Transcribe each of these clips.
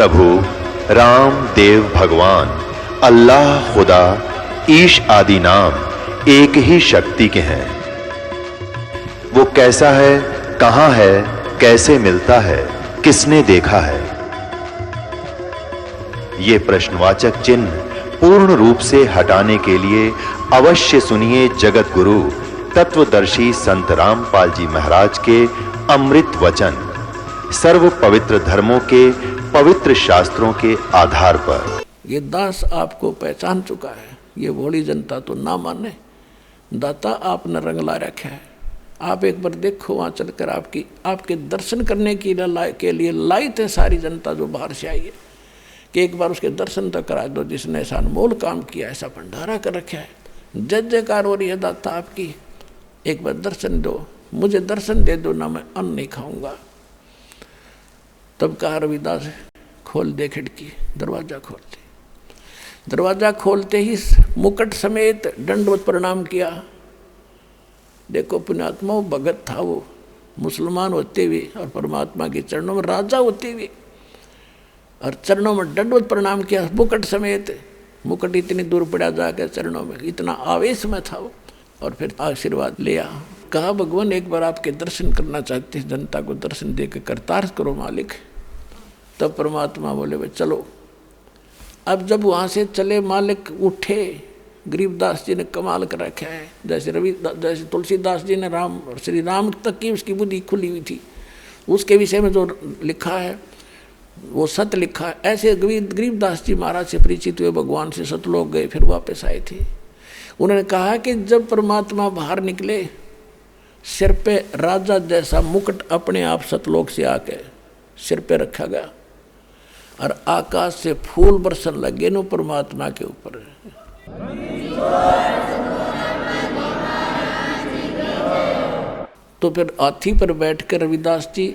प्रभु राम देव भगवान अल्लाह खुदा ईश आदि नाम एक ही शक्ति के हैं। वो कैसा है, कहां है, कैसे मिलता है, किसने देखा है? ये प्रश्नवाचक चिन्ह पूर्ण रूप से हटाने के लिए अवश्य सुनिए जगत गुरु तत्वदर्शी संत रामपाल जी महाराज के अमृत वचन, सर्व पवित्र धर्मों के पवित्र शास्त्रों के आधार पर। ये दास आपको पहचान चुका है, ये भोली जनता तो ना माने। दाता आपने रंग ला रखा है। आप एक बार देखो, वहां चलकर आपके दर्शन करने के लिए लाई थे सारी जनता जो बाहर से आई है, कि एक बार उसके दर्शन तो करा दो जिसने ऐसा अनमोल काम किया, ऐसा भंडारा कर रखा है। जय जयकार हो रही है दाता आपकी, एक बार दर्शन दो, मुझे दर्शन दे दो ना, मैं अन्न नहीं खाऊंगा। तब कहा रविदास, खोल दे खिड़की, दरवाजा खोल दे। दरवाजा खोलते ही मुकुट समेत दंडवत प्रणाम किया। देखो पुण्यात्मा, वो भगत था, वो मुसलमान होते हुए और परमात्मा के चरणों में राजा होते हुए और चरणों में दंडवत प्रणाम किया मुकुट समेत। मुकुट इतनी दूर पड़ा जाकर चरणों में, इतना आवेश में था वो। और फिर आशीर्वाद लिया, कहा भगवान एक बार आपके दर्शन करना चाहते हैं, जनता को दर्शन दे के करतार करो मालिक। तब परमात्मा बोले भाई चलो। अब जब वहाँ से चले, मालिक उठे। गरीबदास जी ने कमाल कर रखा है, जैसे तुलसीदास जी ने श्री राम तक की उसकी बुद्धि खुली हुई थी, उसके विषय में जो लिखा है वो सत्य लिखा है। ऐसे गरीबदास जी महाराज से परिचित हुए, भगवान से सतलोक गए, फिर वापस आए थे। उन्होंने कहा कि जब परमात्मा बाहर निकले, सिर पे राजा जैसा मुकुट अपने आप सतलोक से आके सिर पे रखा गया और आकाश से फूल बरसन लगे नो परमात्मा के ऊपर। तो फिर हाथी पर बैठकर रविदास जी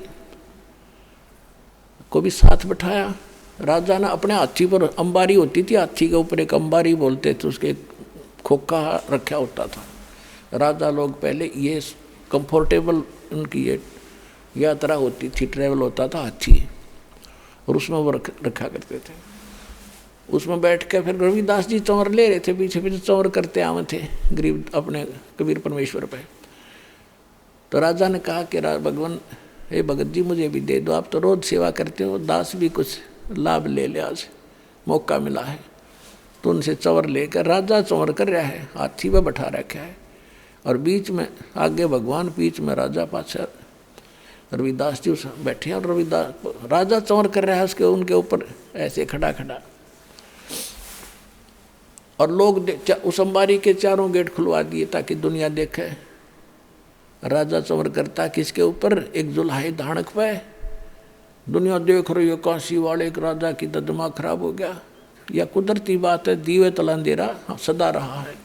को भी साथ बिठाया। राजा ने अपने हाथी पर, अंबारी होती थी हाथी के ऊपर, एक अंबारी बोलते थे, उसके खोखा रखा होता था। राजा लोग पहले ये कंफर्टेबल उनकी ये यात्रा होती थी, ट्रेवल होता था हाथी, और उसमें वो रखा करते थे। उसमें बैठ के फिर रविदास जी चंवर ले रहे थे, पीछे पीछे चंवर करते आवे थे गरीब अपने कबीर परमेश्वर पे। तो राजा ने कहा कि भगवान, हे भगत जी मुझे भी दे दो, आप तो रोज सेवा करते हो, दास भी कुछ लाभ ले ले, आज मौका मिला है। तो उनसे चंवर लेकर राजा चंवर कर रहा है, हाथी पर बैठा रखा है, और बीच में आगे भगवान, बीच में राजा, पाछा रविदास जी बैठे हैं। और राजा चंवर कर रहा है उसके, उनके ऊपर ऐसे खड़ा खड़ा, और लोग उस अंबारी के चारों गेट खुलवा दिए ताकि दुनिया देखे। राजा चंवर करता किसके ऊपर? एक जुल्हाई धानक पे। दुनिया देख रही है, काशी वाले एक राजा की तो दिमाग खराब हो गया। या कुदरती बात है, दीवे तला अंधेरा सदा रहा है।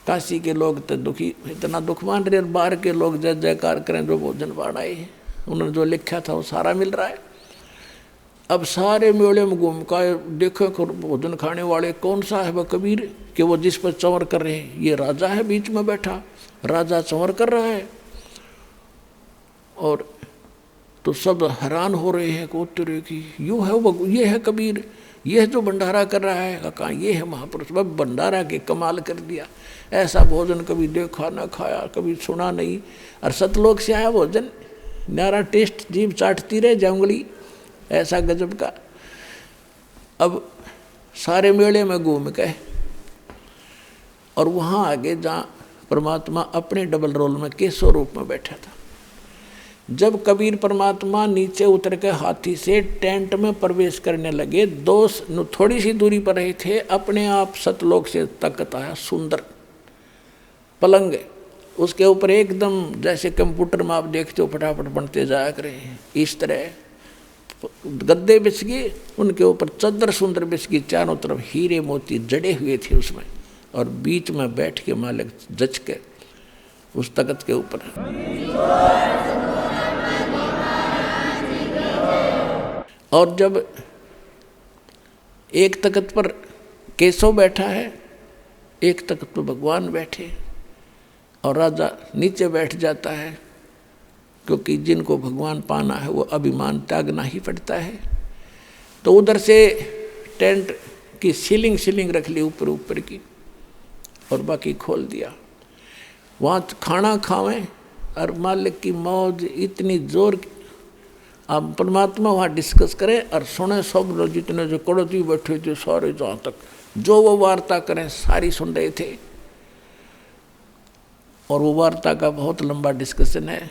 काशी के लोग तो दुखी, इतना दुख मान रहे, और बाहर के लोग जय जयकार करें, जो भोजन बाढ़ाए, उन्होंने जो लिखा था वो सारा मिल रहा है। अब सारे मेले में घूम कर देखो भोजन खाने वाले कौन सा है? वह कबीर, कि वो जिस पर चंवर कर रहे हैं, ये राजा है बीच में बैठा, राजा चंवर कर रहा है। और तो सब हैरान हो रहे हैं को तेरे की, यूँ है वो, ये है कबीर, ये है जो भंडारा कर रहा है। कहा ये है महापुरुष, वह भंडारा के कमाल कर दिया। ऐसा भोजन कभी देखा ना खाया, कभी सुना नहीं। और सतलोक से आया भोजन, न्यारा टेस्ट, जीभ चाटती रहे जंगली, ऐसा गजब का। अब सारे मेले में घूम गए, और वहाँ आगे जहाँ परमात्मा अपने डबल रोल में केशव रूप में बैठा था, जब कबीर परमात्मा नीचे उतर के हाथी से टेंट में प्रवेश करने लगे, थोड़ी सी दूरी पर रहे थे, अपने आप सतलोक से तकत आया सुंदर पलंग, उसके ऊपर एकदम जैसे कंप्यूटर में आप देखते हो फटाफट बनते जाया करे, इस तरह गद्दे बिछ गए, उनके ऊपर चद्दर सुंदर बिछ गई, चारों तरफ हीरे मोती जड़े हुए थे उसमें, और बीच में बैठ के मालिक जच के उस तख्त के ऊपर। और जब एक तख्त पर केशव बैठा है, एक तख्त पर भगवान बैठे, और राजा नीचे बैठ जाता है, क्योंकि जिनको भगवान पाना है वो अभिमान त्यागना ही पड़ता है। तो उधर से टेंट की सीलिंग रख ली ऊपर की और बाकी खोल दिया। वहाँ खाना खावें और मालिक की मौज इतनी जोर की। अब परमात्मा वहाँ डिस्कस करें और सुने सब लोग, जितने जो कड़ोती बैठे थे सारे, जहाँ तक जो वो वार्ता करें सारी सुन रहे थे। और वो वार्ता का बहुत लंबा डिस्कशन है,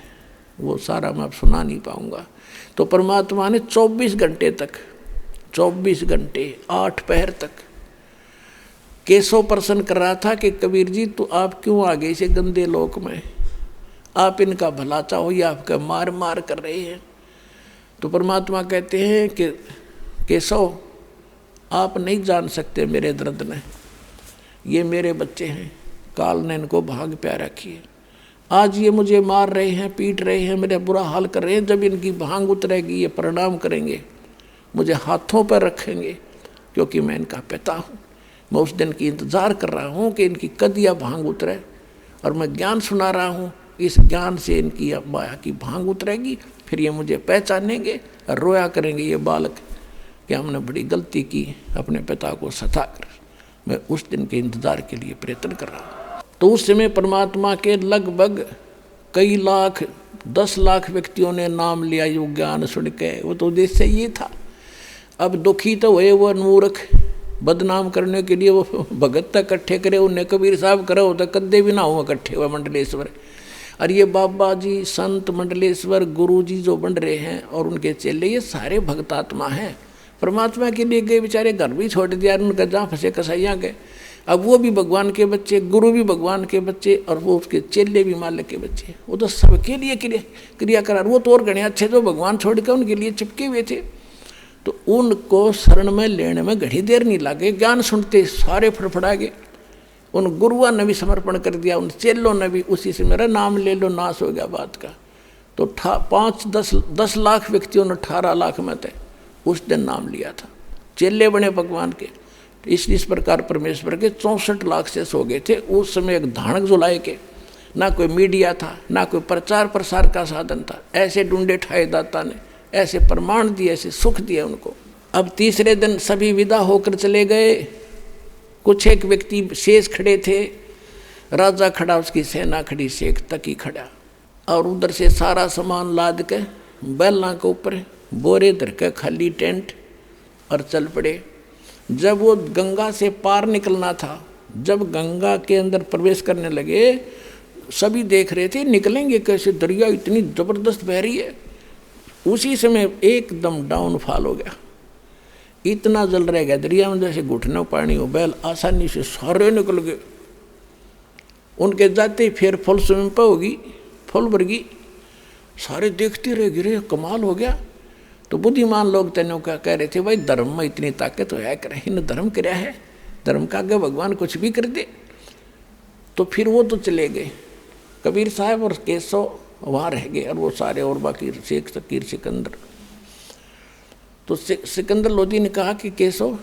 वो सारा मैं अब सुना नहीं पाऊंगा। तो परमात्मा ने 24 घंटे तक, 24 घंटे 8 पहर तक केशव प्रश्न कर रहा था कि कबीर जी तो आप क्यों आ गए इसे गंदे लोक में, आप इनका भला चाहो या आपका मार मार कर रहे हैं। तो परमात्मा कहते हैं कि केशव आप नहीं जान सकते मेरे दर्द ने, ये मेरे बच्चे हैं, काल ने इनको भाग प्यारा किए। आज ये मुझे मार रहे हैं, पीट रहे हैं, मेरा बुरा हाल कर रहे हैं। जब इनकी भांग उतरेगी ये प्रणाम करेंगे, मुझे हाथों पर रखेंगे, क्योंकि मैं इनका पिता हूँ। मैं उस दिन की इंतज़ार कर रहा हूँ कि इनकी कदिया भांग उतरे, और मैं ज्ञान सुना रहा हूँ। इस ज्ञान से इनकी माया की भांग उतरेगी, फिर ये मुझे पहचानेंगे और रोया करेंगे ये बालक कि हमने बड़ी गलती की अपने पिता को सताकर। मैं उस दिन के इंतज़ार के लिए प्रयत्न कर रहा हूँ। तो उस समय परमात्मा के लगभग कई लाख, 10 लाख व्यक्तियों ने नाम लिया यो ज्ञान सुन के। वो तो उद्देश्य ये था। अब दुखी तो हुए वो मूर्ख, बदनाम करने के लिए वो भगत तक इकट्ठे करे, उन्हें कबीर साहब करो तो कद्दे भी ना हुआ इकट्ठे हुए मंडलेश्वर। और ये बाबा जी, संत, मंडलेश्वर, गुरु जी जो बन रहे हैं और उनके चेले, ये सारे भक्तात्मा हैं। परमात्मा के लिए गए बेचारे, घर भी छोड़ दिया उनका, जहाँ फंसे कसाइयाँ गए। अब वो भी भगवान के बच्चे, गुरु भी भगवान के बच्चे, और वो उसके चेले भी मालिक के बच्चे। वो तो सबके लिए क्रिया करा। वो तो और गणे अच्छे जो भगवान छोड़ के उनके लिए चिपके हुए थे। तो उनको शरण में लेने में घड़ी देर नहीं लगे। ज्ञान सुनते सारे फड़फड़ा गए। उन गुरुओं ने भी समर्पण कर दिया, उन चेलों ने भी। उसी से मेरा नाम ले लो, नाश हो गया बात का। तो 5-10 लाख व्यक्तियों ने 18 लाख में थे उस दिन नाम लिया था, चेले बने भगवान के। इस प्रकार परमेश्वर के 64 लाख से सो गए थे उस समय। एक धानक जुलाए के, ना कोई मीडिया था, ना कोई प्रचार प्रसार का साधन था। ऐसे ढूंढे ठाए दाता ने, ऐसे प्रमाण दिए, ऐसे सुख दिए उनको। अब तीसरे दिन सभी विदा होकर चले गए। कुछ एक व्यक्ति शेष खड़े थे, राजा खड़ा, उसकी सेना खड़ी, शेख तकी खड़ा। और उधर से सारा सामान लाद के बैलों के ऊपर बोरे धर के खाली टेंट और चल पड़े। जब वो गंगा से पार निकलना था, जब गंगा के अंदर प्रवेश करने लगे, सभी देख रहे थे निकलेंगे कैसे, दरिया इतनी ज़बरदस्त बह रही है। उसी समय एकदम डाउनफॉल हो गया, इतना जल रह गया दरिया में जैसे घुटने पानी हो। बैल आसानी से सारे निकल गए। उनके जाते फिर फुल स्विमिंग पर होगी, फुल भरगी, सारे देखते रह गिरे, कमाल हो गया। तो बुद्धिमान लोग तेनों का कह रहे थे, भाई धर्म में इतनी ताकत है, करे इन धर्म क्या है, धर्म का आगे भगवान कुछ भी कर दे। तो फिर वो तो चले गए, कबीर साहब और केशव वहाँ रह गए, और वो सारे और बाकी शेख फकीर सिकंदर। तो सिकंदर लोधी ने कहा कि केशव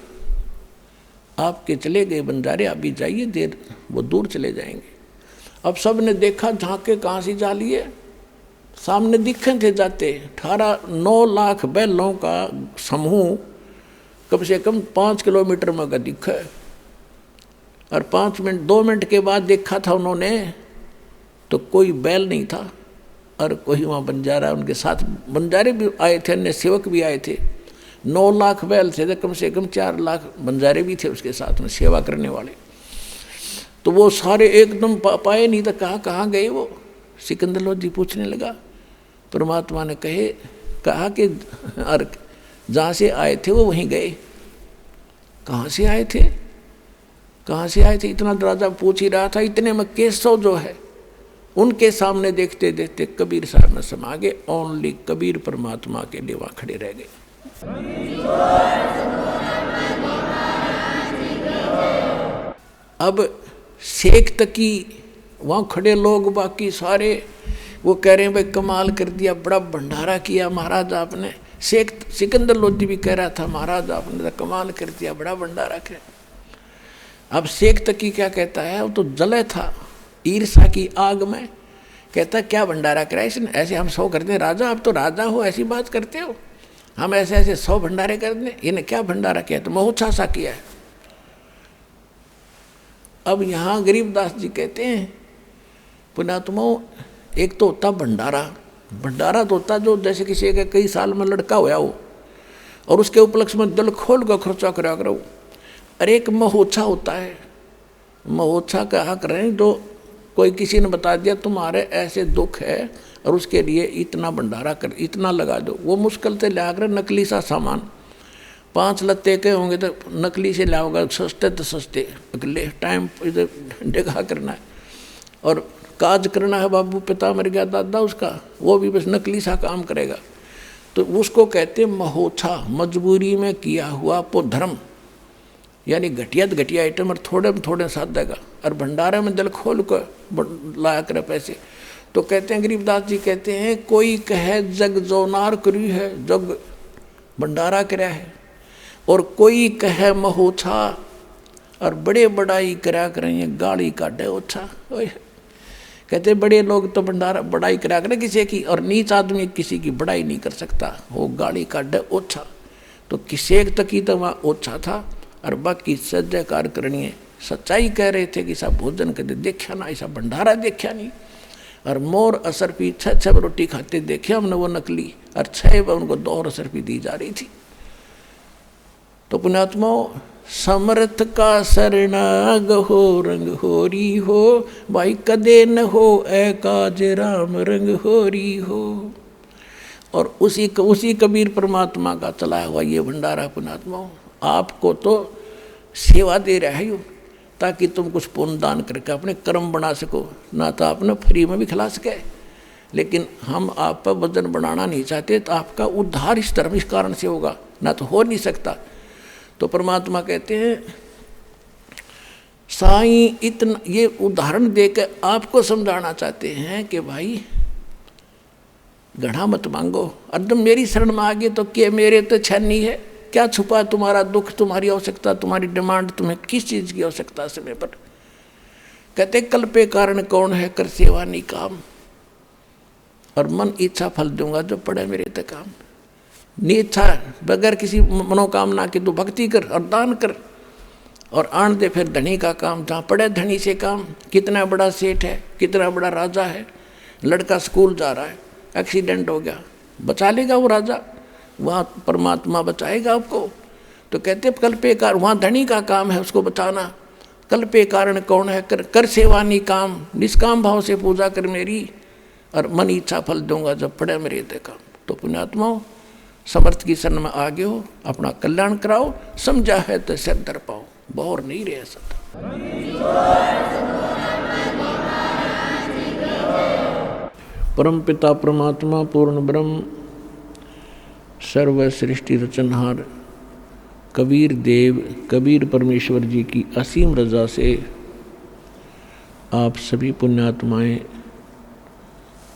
आपके चले गए बंजारे, आप भी जाइए, देर वो दूर चले जाएंगे। अब सब ने देखा, झांके कहाँ से जा लिए, सामने दिखे थे जाते 9 लाख बैलों का समूह कम से कम 5 किलोमीटर में का दिखा। और 2 मिनट के बाद देखा था उन्होंने तो कोई बैल नहीं था, और कोई वहाँ बंजारा, उनके साथ बंजारे भी आए थे, अन्य सेवक भी आए थे। 9 लाख बैल थे तो कम से कम 4 लाख बंजारे भी थे उसके साथ में सेवा करने वाले। तो वो सारे एकदम पाए नहीं, तो कहाँ गए वो। सिकंदर लोधी पूछने लगा। परमात्मा ने कहा कि और जहाँ से आए थे वो वहीं गए। कहाँ से आए थे, कहाँ से आए थे, इतना राजा पूछ ही रहा था। इतने में केशव जो है उनके सामने देखते देखते कबीर साहब में समा गए। ओनली कबीर परमात्मा के लिए वहाँ खड़े रह गए। अब शेख तकी वहाँ खड़े लोग बाकी सारे वो कह रहे हैं, भाई कमाल कर दिया, बड़ा भंडारा किया महाराज आपने। शेख सिकंदर लोधी भी कह रहा था, महाराज आपने तो कमाल कर दिया, बड़ा भंडारा किया। अब शेख तकी क्या कहता है, वो तो जले था ईर्षा की आग में, कहता क्या भंडारा करा इसने, ऐसे हम सो करते हैं, राजा आप तो राजा हो, ऐसी बात करते हो। हम ऐसे ऐसे 100 भंडारे कर दें, इन्हें क्या भंडारा किया, तो महोत्साह सा किया है। अब यहाँ गरीबदास जी कहते हैं पुण्यात्माओं, एक तो होता भंडारा, भंडारा तो होता जो जैसे किसी के कई साल में लड़का होया हो और उसके उपलक्ष्य में दिल खोल कर खर्चा करा करो। अरे एक महोत्साह होता है, महोत्साह कहा करें जो कोई किसी ने बता दिया तुम्हारे ऐसे दुख है और उसके लिए इतना भंडारा कर, इतना लगा दो। वो मुश्किल से लिया कर नकली सा सामान, 5 लत्ते के होंगे तो नकली से लाओगा, सस्ते तो सस्ते, अगले टाइम इधर डेगा करना है और काज करना है। बाबू पिता मर गया दादा उसका, वो भी बस नकली सा काम करेगा। तो उसको कहते हैं महोत्साह, मजबूरी में किया हुआ पो धर्म, यानी घटिया घटिया आइटम और थोड़े में थोड़े साथ देगा और भंडारे में दिल खोल कर लाया करे पैसे। तो कहते हैं गरीबदास जी कहते हैं कोई कहे जग जोनार करी है, जग भंडारा कराया है, और कोई कहे महोत्साह और बड़े बड़ाई करा करें गाड़ी काटे ओछा। कहते बड़े लोग तो भंडारा बड़ाई करा करें किसी की, और नीच आदमी किसी की बड़ाई नहीं कर सकता, वो गाड़ी काटे ओछा। तो किसी एक तक ही तो वहाँ ओछा था और बाकी सज्जयकार करनी है। सच्चाई कह रहे थे कि ऐसा भोजन कदे देखा ना, ऐसा भंडारा देखा नहीं। और मोर असर पी 6 रोटी खाते देखे हमने वो नकली, और 6 उनको 2 असर पी दी जा रही थी। तो पुण्यात्माओं, समर्थ का शरणाग हो रंग होरी हो, भाई कदे न हो ए काज राम रंग होरी हो। और उसी कबीर परमात्मा का चलाया हुआ ये भंडारा पुण्यात्माओं आपको तो सेवा दे रहा है, ताकि तुम कुछ पुण्य दान करके अपने कर्म बना सको, ना तो आपने फ्री में भी खिला सके। लेकिन हम आप पर वजन बनाना नहीं चाहते, तो आपका उद्धार इस धर्म इस कारण से होगा, ना तो हो नहीं सकता। तो परमात्मा कहते हैं साईं इतना ये उदाहरण देकर आपको समझाना चाहते हैं कि भाई घड़ा मत मांगो, अदम मेरी शरण में आ गए तो क्या मेरे तो छन्नी है, क्या छुपा तुम्हारा दुख, तुम्हारी आवश्यकता, तुम्हारी डिमांड, तुम्हें किस चीज़ की आवश्यकता समय पर। कहते कल पे कारण कौन है कर सेवा नहीं काम, और मन इच्छा फल दूंगा जो पड़े मेरे तक काम। निच्छा बगैर किसी मनोकामना के तू भक्ति कर और दान कर, और आन दे फिर धनी का काम, जहाँ पड़े धनी से काम। कितना बड़ा सेठ है, कितना बड़ा राजा है, लड़का स्कूल जा रहा है, एक्सीडेंट हो गया, बचा लेगा वो राजा, वहाँ परमात्मा बचाएगा आपको। तो कहते कल पे कारण, वहाँ धनी का काम है उसको बचाना। कल पे कारण कौन है कर सेवा नहीं काम, निष्काम भाव से पूजा कर मेरी, और मन इच्छा फल दूंगा जब पड़े मेरे दे काम। तो पुण्यात्माओं, समर्थ की शरण में आगे हो, अपना कल्याण कराओ, समझा है तो सिर धर पाओ, बोर नहीं रहे सदा। परम पिता परमात्मा पूर्ण ब्रह्म सर्व सृष्टि रचनहार कबीर देव कबीर परमेश्वर जी की असीम रजा से आप सभी पुण्यात्माएं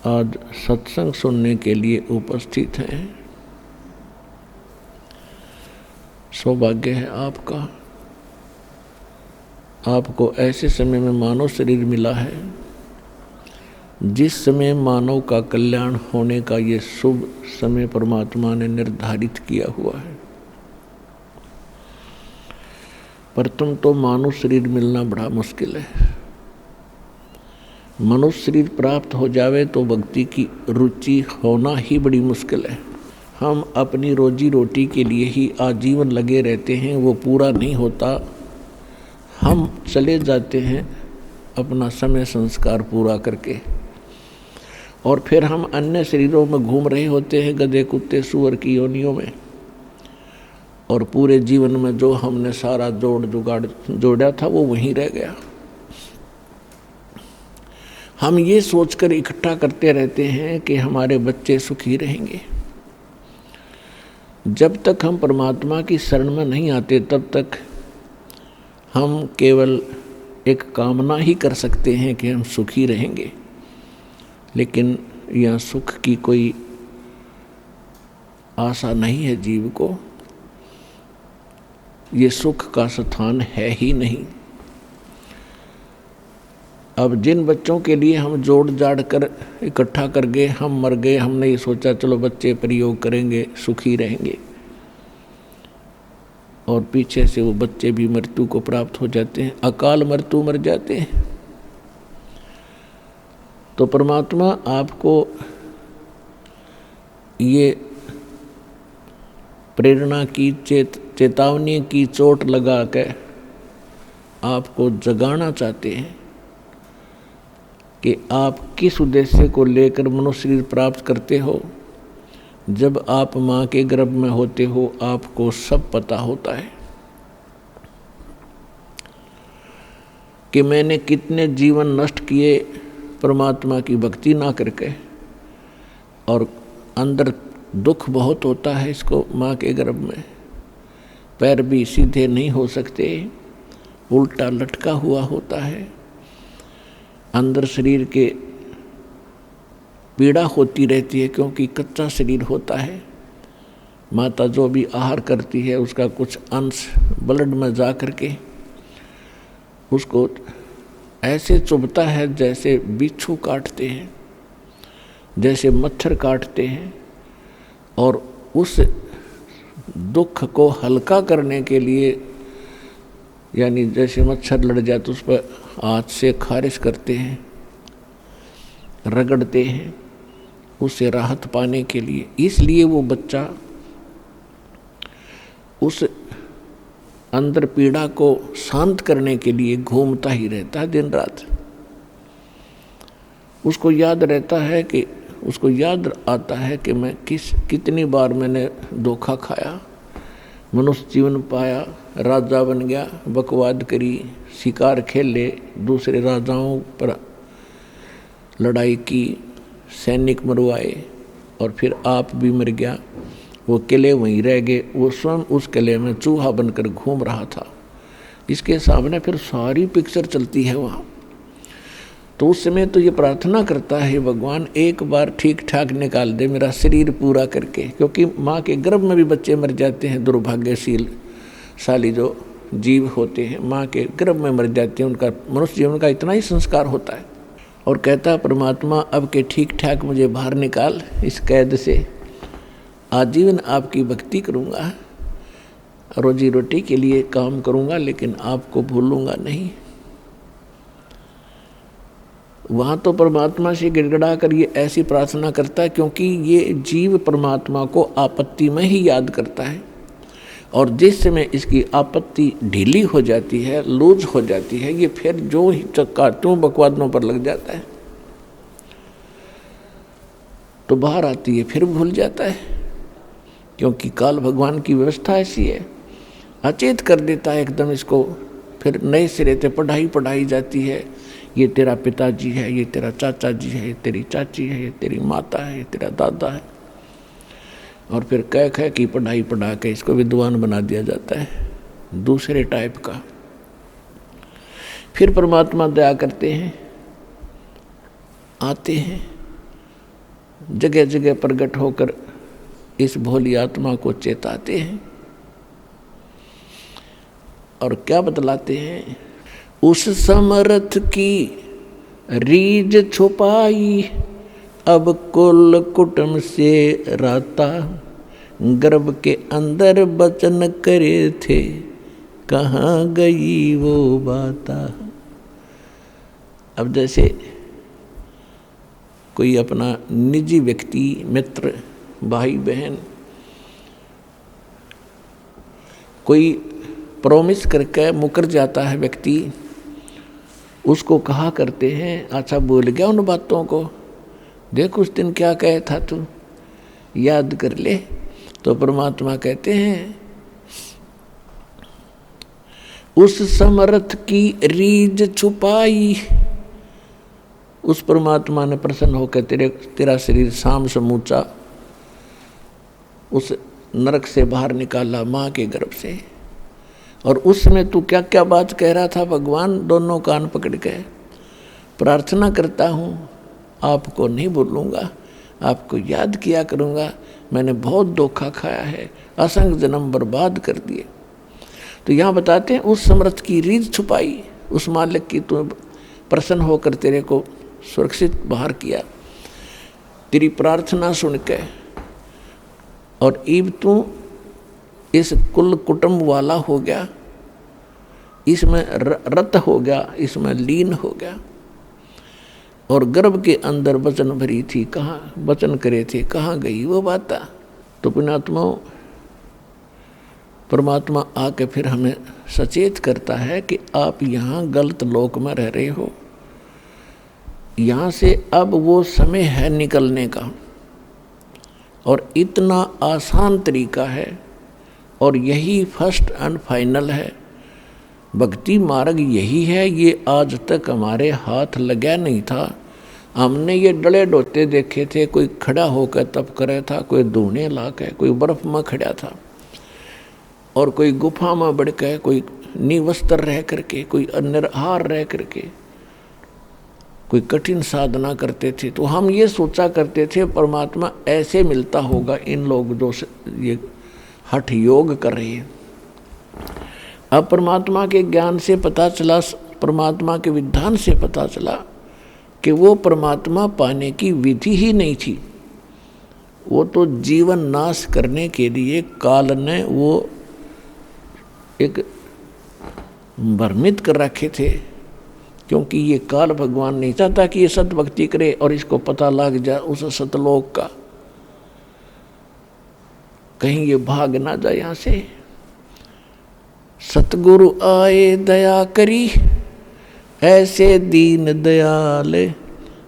आज सत्संग सुनने के लिए उपस्थित हैं। सौभाग्य है आपका, आपको ऐसे समय में मानव शरीर मिला है जिस समय मानव का कल्याण होने का ये शुभ समय परमात्मा ने निर्धारित किया हुआ है। पर तुम तो मानव शरीर मिलना बड़ा मुश्किल है। मनुष्य शरीर प्राप्त हो जावे तो भक्ति की रुचि होना ही बड़ी मुश्किल है। हम अपनी रोजी रोटी के लिए ही आजीवन लगे रहते हैं, वो पूरा नहीं होता। हम चले जाते हैं अपना समय संस्कार पूरा करके, और फिर हम अन्य शरीरों में घूम रहे होते हैं, गधे कुत्ते सूअर की योनियों में, और पूरे जीवन में जो हमने सारा जोड़ जुगाड़ जोड़ा था वो वहीं रह गया। हम ये सोचकर इकट्ठा करते रहते हैं कि हमारे बच्चे सुखी रहेंगे। जब तक हम परमात्मा की शरण में नहीं आते तब तक हम केवल एक कामना ही कर सकते हैं कि हम सुखी रहेंगे, लेकिन यह सुख की कोई आशा नहीं है जीव को। ये सुख का स्थान है ही नहीं। अब जिन बच्चों के लिए हम जोड़ जाड़ कर इकट्ठा कर गए, हम मर गए, हमने ये सोचा चलो बच्चे प्रयोग करेंगे, सुखी रहेंगे, और पीछे से वो बच्चे भी मृत्यु को प्राप्त हो जाते हैं, अकाल मृत्यु मर जाते हैं। तो परमात्मा आपको ये प्रेरणा की चेतावनी की चोट लगा के आपको जगाना चाहते हैं कि आप किस उद्देश्य को लेकर मनुष्य शरीर प्राप्त करते हो। जब आप माँ के गर्भ में होते हो आपको सब पता होता है कि मैंने कितने जीवन नष्ट किए परमात्मा की भक्ति ना करके, और अंदर दुख बहुत होता है इसको। माँ के गर्भ में पैर भी सीधे नहीं हो सकते, उल्टा लटका हुआ होता है, अंदर शरीर के पीड़ा होती रहती है क्योंकि कच्चा शरीर होता है। माता जो भी आहार करती है उसका कुछ अंश ब्लड में जा करके उसको ऐसे चुभता है जैसे बिच्छू काटते हैं, जैसे मच्छर काटते हैं। और उस दुख को हल्का करने के लिए, यानी जैसे मच्छर लड़ जाए तो उस पर हाथ से खारिश करते हैं, रगड़ते हैं, उससे राहत पाने के लिए। इसलिए वो बच्चा उस अंदर पीड़ा को शांत करने के लिए घूमता ही रहता है दिन रात। उसको याद रहता है कि उसको याद आता है कि मैं कितनी बार मैंने धोखा खाया, मनुष्य जीवन पाया, राजा बन गया, बकवाद करी, शिकार खेले, दूसरे राजाओं पर लड़ाई की, सैनिक मरवाए, और फिर आप भी मर गया। वो किले वहीं रह गए, वो स्वयं उस किले में चूहा बनकर घूम रहा था। इसके सामने फिर सारी पिक्चर चलती है वहाँ। तो उस समय तो ये प्रार्थना करता है, भगवान एक बार ठीक ठाक निकाल दे मेरा शरीर पूरा करके, क्योंकि माँ के गर्भ में भी बच्चे मर जाते हैं। दुर्भाग्यशाली जो जीव होते हैं माँ के गर्भ में मर जाते हैं, उनका मनुष्य जीवन का इतना ही संस्कार होता है। और कहता है परमात्मा अब के ठीक ठाक मुझे बाहर निकाल इस कैद से, आजीवन आपकी भक्ति करूँगा, रोजी रोटी के लिए काम करूँगा, लेकिन आपको भूलूँगा नहीं। वहाँ तो परमात्मा से गिड़गिड़ा कर ये ऐसी प्रार्थना करता है क्योंकि ये जीव परमात्मा को आपत्ति में ही याद करता है, और जिस समय इसकी आपत्ति ढीली हो जाती है, लूज हो जाती है, ये फिर जो ही चक्कातों बकवादों पर लग जाता है, तो बाहर आती है फिर भूल जाता है, क्योंकि काल भगवान की व्यवस्था ऐसी है, अचेत कर देता है एकदम इसको। फिर नए सिरे से पढ़ाई जाती है, ये तेरा पिताजी है, ये तेरा चाचा जी है, ये तेरी चाची है, ये तेरी माता है, ये तेरा दादा है, और फिर कह की पढ़ा के इसको विद्वान बना दिया जाता है, दूसरे टाइप का। फिर परमात्मा दया करते हैं, आते हैं, जगह जगह प्रकट होकर इस भोली आत्मा को चेताते हैं, और क्या बतलाते हैं, उस समर्थ की रीझ छुपाई, अब कुल कुटुंब से राता, गर्भ के अंदर बचन करे थे, कहाँ गई वो बाता। अब जैसे कोई अपना निजी व्यक्ति, मित्र, भाई बहन कोई प्रॉमिस करके मुकर जाता है व्यक्ति, उसको कहा करते हैं अच्छा भूल गया उन बातों को, देख उस दिन क्या कहे था तू, याद कर ले। तो परमात्मा कहते हैं उस समर्थ की रीझ छुपाई, उस परमात्मा ने प्रसन्न होकर तेरा शरीर शाम समूचा उस नरक से बाहर निकाला माँ के गर्भ से। और उस समय तू क्या क्या बात कह रहा था भगवान, दोनों कान पकड़ के प्रार्थना करता हूँ, आपको नहीं भूलूंगा, आपको याद किया करूँगा, मैंने बहुत धोखा खाया है, असंख्य जन्म बर्बाद कर दिए। तो यहाँ बताते हैं उस समर्थ की रीझ छुपाई, उस मालिक की तू प्रसन्न होकर तेरे को सुरक्षित बाहर किया, तेरी प्रार्थना सुन के, और ईब तू इस कुल कुटुंब वाला हो गया, इसमें रत हो गया, इसमें लीन हो गया। और गर्भ के अंदर वचन भरी थी, कहाँ वचन करे थे, कहाँ गई वो बात। तो पुण्यात्मा परमात्मा आके फिर हमें सचेत करता है कि आप यहाँ गलत लोक में रह रहे हो, यहाँ से अब वो समय है निकलने का, और इतना आसान तरीका है, और यही फर्स्ट एंड फाइनल है। भक्ति मार्ग यही है, ये आज तक हमारे हाथ लगा नहीं था। हमने ये डले डोते देखे थे, कोई खड़ा होकर तप करे था, कोई धूने ला के, कोई बर्फ में खड़ा था, और कोई गुफा में बढ़ के, कोई निवस्त्र रह करके, कोई निराहार रह करके, कोई कठिन साधना करते थे। तो हम ये सोचा करते थे परमात्मा ऐसे मिलता होगा इन लोग जो ये हठ योग कर रहे हैं। अब परमात्मा के ज्ञान से पता चला, परमात्मा के विधान से पता चला कि वो परमात्मा पाने की विधि ही नहीं थी। वो तो जीवन नाश करने के लिए काल ने वो एक भ्रमित कर रखे थे, क्योंकि ये काल भगवान नहीं चाहता कि ये सत भक्ति करे और इसको पता लग जाए उस सतलोक का, कहीं ये भाग ना जाए यहाँ से। सतगुरु आए दया करी, ऐसे दीन दयाल,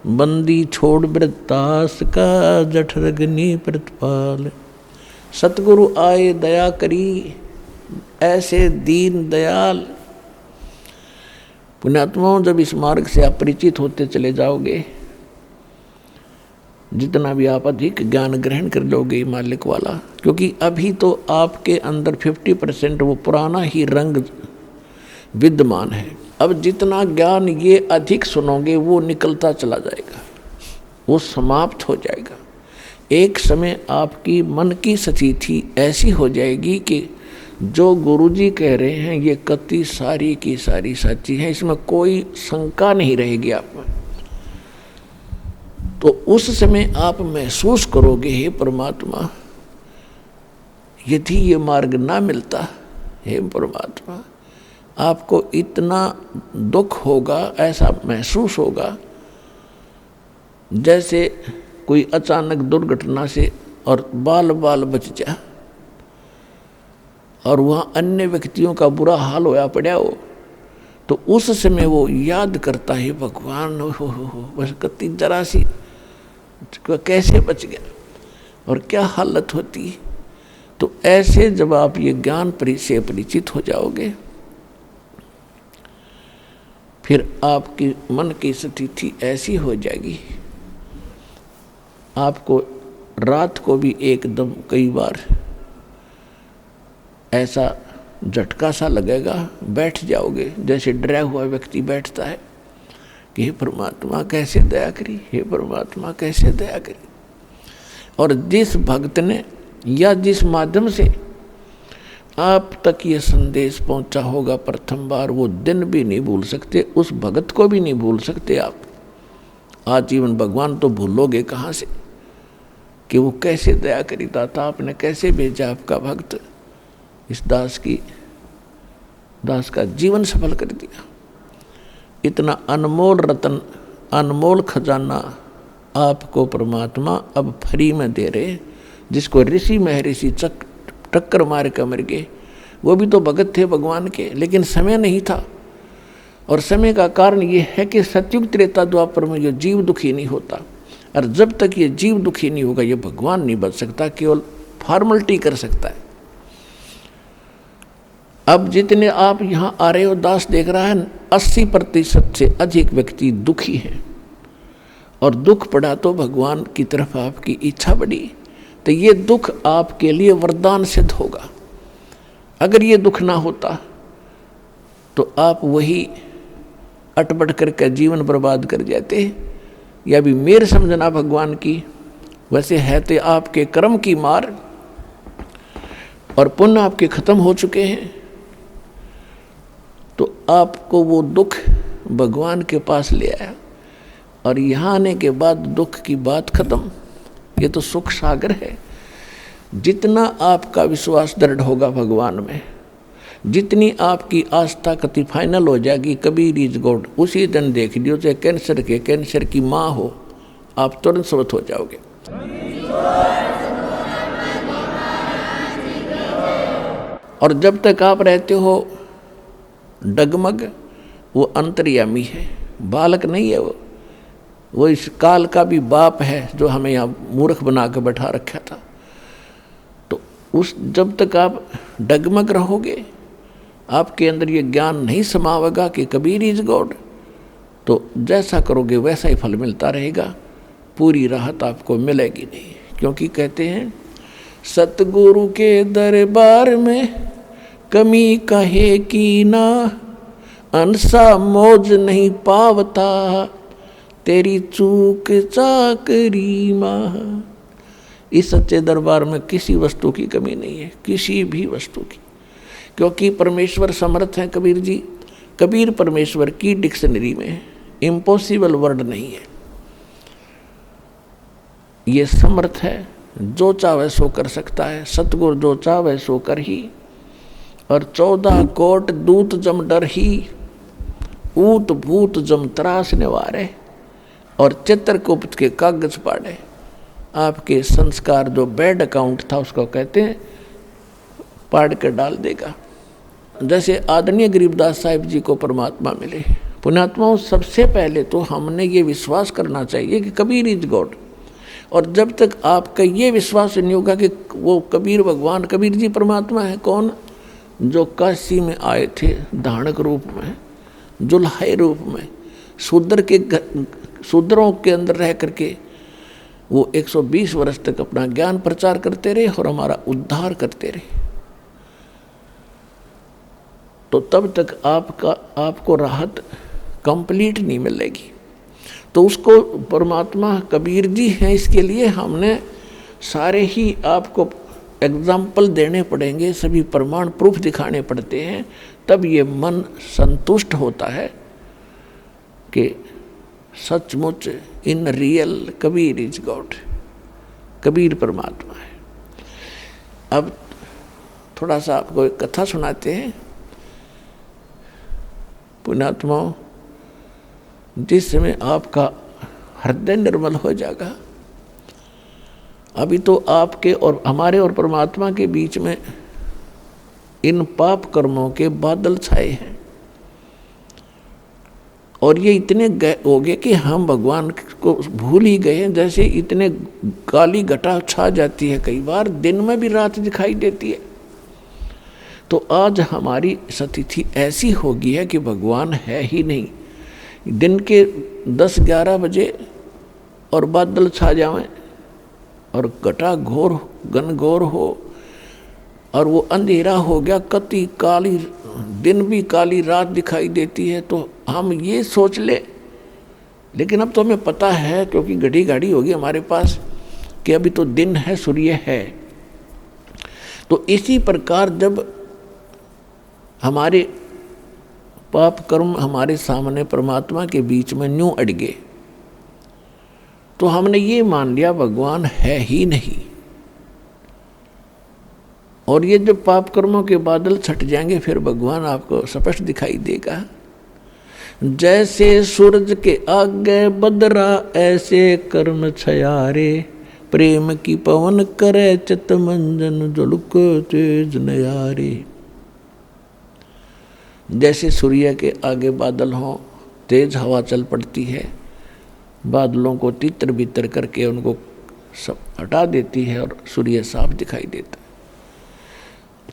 बंदी छोड़ वृत्तास का, जठरग्नि प्रतिपाल। सतगुरु आए दया करी, ऐसे दीन दयाल। पुण्यात्माओं, जब इस मार्ग से आप परिचित होते चले जाओगे, जितना भी आप अधिक ज्ञान ग्रहण कर लोगे मालिक वाला, क्योंकि अभी तो आपके अंदर 50% वो पुराना ही रंग विद्यमान है। अब जितना ज्ञान ये अधिक सुनोगे वो निकलता चला जाएगा, वो समाप्त हो जाएगा। एक समय आपकी मन की स्थिति ऐसी हो जाएगी कि जो गुरुजी कह रहे हैं ये कति सारी की सारी सच्ची है, इसमें कोई शंका नहीं रहेगी आप में। तो उस समय आप महसूस करोगे, हे परमात्मा, यदि ये मार्ग ना मिलता, हे परमात्मा, आपको इतना दुख होगा, ऐसा महसूस होगा जैसे कोई अचानक दुर्घटना से और बाल बाल बच जा, और वहाँ अन्य व्यक्तियों का बुरा हाल होया पड़ा हो, तो उस समय वो याद करता है, भगवान हो बस कति जरा सी कैसे बच गया और क्या हालत होती। तो ऐसे जब आप ये ज्ञान से परिचित हो जाओगे, फिर आपकी मन की स्थिति ऐसी हो जाएगी, आपको रात को भी एकदम कई बार ऐसा झटका सा लगेगा, बैठ जाओगे जैसे डरा हुआ व्यक्ति बैठता है कि हे परमात्मा कैसे दया करी, हे परमात्मा कैसे दया करी। और जिस भक्त ने या जिस माध्यम से आप तक ये संदेश पहुंचा होगा प्रथम बार, वो दिन भी नहीं भूल सकते, उस भगत को भी नहीं भूल सकते आप। आजीवन भगवान तो भूलोगे कहाँ से कि वो कैसे दया करी, दाता आपने कैसे भेजा आपका भक्त, इस दास का जीवन सफल कर दिया। इतना अनमोल रतन, अनमोल खजाना आपको परमात्मा अब फ्री में दे रहे, जिसको ऋषि महर्षि टक्कर मार कर मर गए, वो भी तो भगत थे भगवान के, लेकिन समय नहीं था। और समय का कारण ये है कि सतयुग त्रेता द्वापर में ये जीव दुखी नहीं होता, और जब तक ये जीव दुखी नहीं होगा ये भगवान नहीं बच सकता, केवल फॉर्मेलिटी कर सकता है। अब जितने आप यहाँ आ रहे हो, दास देख रहा है 80% से अधिक व्यक्ति दुखी हैं, और दुख पड़ा तो भगवान की तरफ आपकी इच्छा बढ़ी, तो ये दुख आपके लिए वरदान सिद्ध होगा। अगर ये दुख ना होता तो आप वही अटपट करके जीवन बर्बाद कर जाते, या भी मेर समझना भगवान की। वैसे है तो आपके कर्म की मार, और पुण्य आपके खत्म हो चुके हैं, तो आपको वो दुख भगवान के पास ले आया, और यहाँ आने के बाद दुख की बात खत्म। ये तो सुख सागर है। जितना आपका विश्वास दृढ़ होगा भगवान में, जितनी आपकी आस्था कति फाइनल हो जाएगी, कबीर इज गॉड, उसी दिन देख लियो चाहे कैंसर की माँ हो, आप तुरंत स्वस्थ हो जाओगे। और जब तक आप रहते हो डगमग, वो अंतर्यामी है, बालक नहीं है वो इस काल का भी बाप है जो हमें यहाँ मूर्ख बना के बैठा रखा था। तो उस जब तक आप डगमग रहोगे, आपके अंदर ये ज्ञान नहीं समावेगा कि कबीर इज गॉड, तो जैसा करोगे वैसा ही फल मिलता रहेगा, पूरी राहत आपको मिलेगी नहीं। क्योंकि कहते हैं सतगुरु के दरबार में कमी कहे की ना, अनसा मौज नहीं पावता, तेरी चूक चाकरी माँ। इस सच्चे दरबार में किसी वस्तु की कमी नहीं है, किसी भी वस्तु की, क्योंकि परमेश्वर समर्थ हैं। कबीर जी, कबीर परमेश्वर की डिक्शनरी में इम्पॉसिबल वर्ड नहीं है, ये समर्थ है, जो चाहे सो कर सकता है। सतगुरु जो चाहे सो कर ही, और 14 कोट दूत जम डर ही, ऊत भूत जम त्रास निवारे, और चित्रगुप्त के कागज पाड़े। आपके संस्कार जो बैड अकाउंट था उसको कहते हैं पाड़ कर डाल देगा। जैसे आदरणीय गरीबदास साहिब जी को परमात्मा मिले, पुण्यात्माओं, सबसे पहले तो हमने ये विश्वास करना चाहिए कि कबीर इज गॉड। और जब तक आपका ये विश्वास नहीं होगा कि वो कबीर भगवान, कबीर जी परमात्मा है, कौन? जो काशी में आए थे धानक रूप में, जुल्हाई रूप में, शूद्रों के अंदर रह करके वो 120 वर्ष तक अपना ज्ञान प्रचार करते रहे और हमारा उद्धार करते रहे। तो तब तक आपको राहत कंप्लीट नहीं मिलेगी। तो उसको परमात्मा कबीर जी हैं, इसके लिए हमने सारे ही आपको एग्जाम्पल देने पड़ेंगे, सभी प्रमाण प्रूफ दिखाने पड़ते हैं, तब ये मन संतुष्ट होता है कि सचमुच in real Kabir is God, Kabir परमात्मा है। अब थोड़ा सा आपको एक कथा सुनाते हैं पुण्यात्माओं, जिस समय आपका हृदय निर्मल हो जाएगा। अभी तो आपके और हमारे और परमात्मा के बीच में इन पाप कर्मों के बादल छाए हैं, और ये इतने हो गए कि हम भगवान को भूल ही गए हैं। जैसे इतने काली घटा छा जाती है, कई बार दिन में भी रात दिखाई देती है। तो आज हमारी स्थिति ऐसी हो गई है कि भगवान है ही नहीं। दिन के 10-11 बजे और बादल छा जाएं और घटा घोर घनघोर हो और वो अंधेरा हो गया, कति काली दिन भी काली रात दिखाई देती है, तो हम ये सोच ले। लेकिन अब तो हमें पता है, क्योंकि घड़ी गाड़ी होगी हमारे पास, कि अभी तो दिन है, सूर्य है। तो इसी प्रकार जब हमारे पाप कर्म हमारे सामने परमात्मा के बीच में न्यूं अड़ गए, तो हमने ये मान लिया भगवान है ही नहीं। और ये जब पाप कर्मों के बादल छट जाएंगे, फिर भगवान आपको स्पष्ट दिखाई देगा। जैसे सूरज के आगे बदरा, ऐसे कर्म छयारे, प्रेम की पवन करे चित मंजन, जुलुक तेज नयारे। जैसे सूर्य के आगे बादल हों, तेज हवा चल पड़ती है, बादलों को तितर बितर करके उनको सब हटा देती है और सूर्य साफ दिखाई देता है।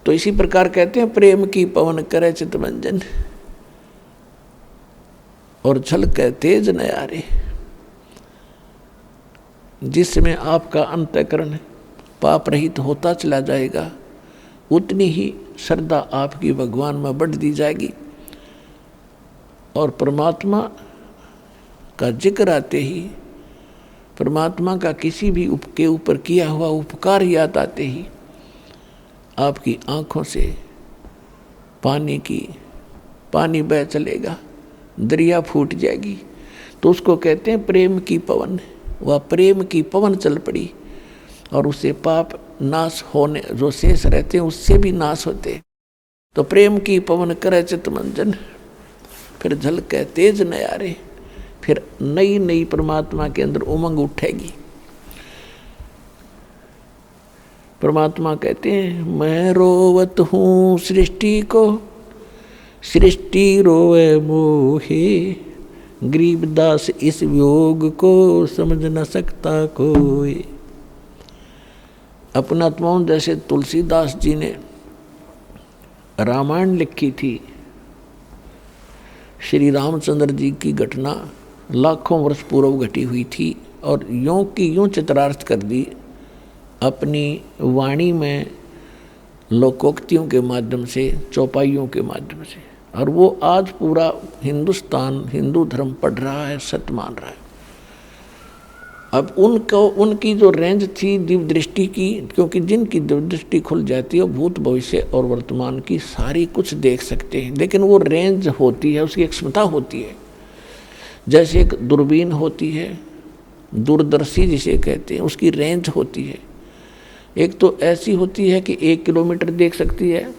तो इसी प्रकार कहते हैं प्रेम की पवन करे चितमंजन और झलके तेज नयारे। जिसमें आपका अंतःकरण पाप रहित होता चला जाएगा, उतनी ही श्रद्धा आपकी भगवान में बढ़ दी जाएगी। और परमात्मा का जिक्र आते ही, परमात्मा का किसी भी के ऊपर किया हुआ उपकार याद आते ही आपकी आँखों से पानी बह चलेगा, दरिया फूट जाएगी। तो उसको कहते हैं प्रेम की पवन। वह प्रेम की पवन चल पड़ी और उससे पाप नाश होने जो शेष रहते हैं उससे भी नाश होते। तो प्रेम की पवन करे चितमंजन, फिर झलके तेज नयारे, फिर नई नई परमात्मा के अंदर उमंग उठेगी। परमात्मा कहते हैं मैं रोवत हूँ सृष्टि को, सृष्टि रोवे मोहे, गरीबदास इस वियोग को समझ न सकता कोई। अपनात्माओं जैसे तुलसीदास जी ने रामायण लिखी थी, श्री रामचंद्र जी की घटना लाखों वर्ष पूर्व घटी हुई थी और यों की यों चित्रार्थ कर दी अपनी वाणी में, लोकोक्तियों के माध्यम से, चौपाइयों के माध्यम से। और वो आज पूरा हिंदुस्तान हिंदू धर्म पढ़ रहा है, सत्य मान रहा है। अब उनकी जो रेंज थी दिव्य दृष्टि की, क्योंकि जिनकी दिव्य दृष्टि खुल जाती है भूत भविष्य और वर्तमान की सारी कुछ देख सकते हैं, लेकिन वो रेंज होती है, उसकी एक क्षमता होती है। जैसे एक दूरबीन होती है, दूरदर्शी जिसे कहते हैं, उसकी रेंज होती है। एक तो ऐसी होती है कि 1 किलोमीटर देख सकती है,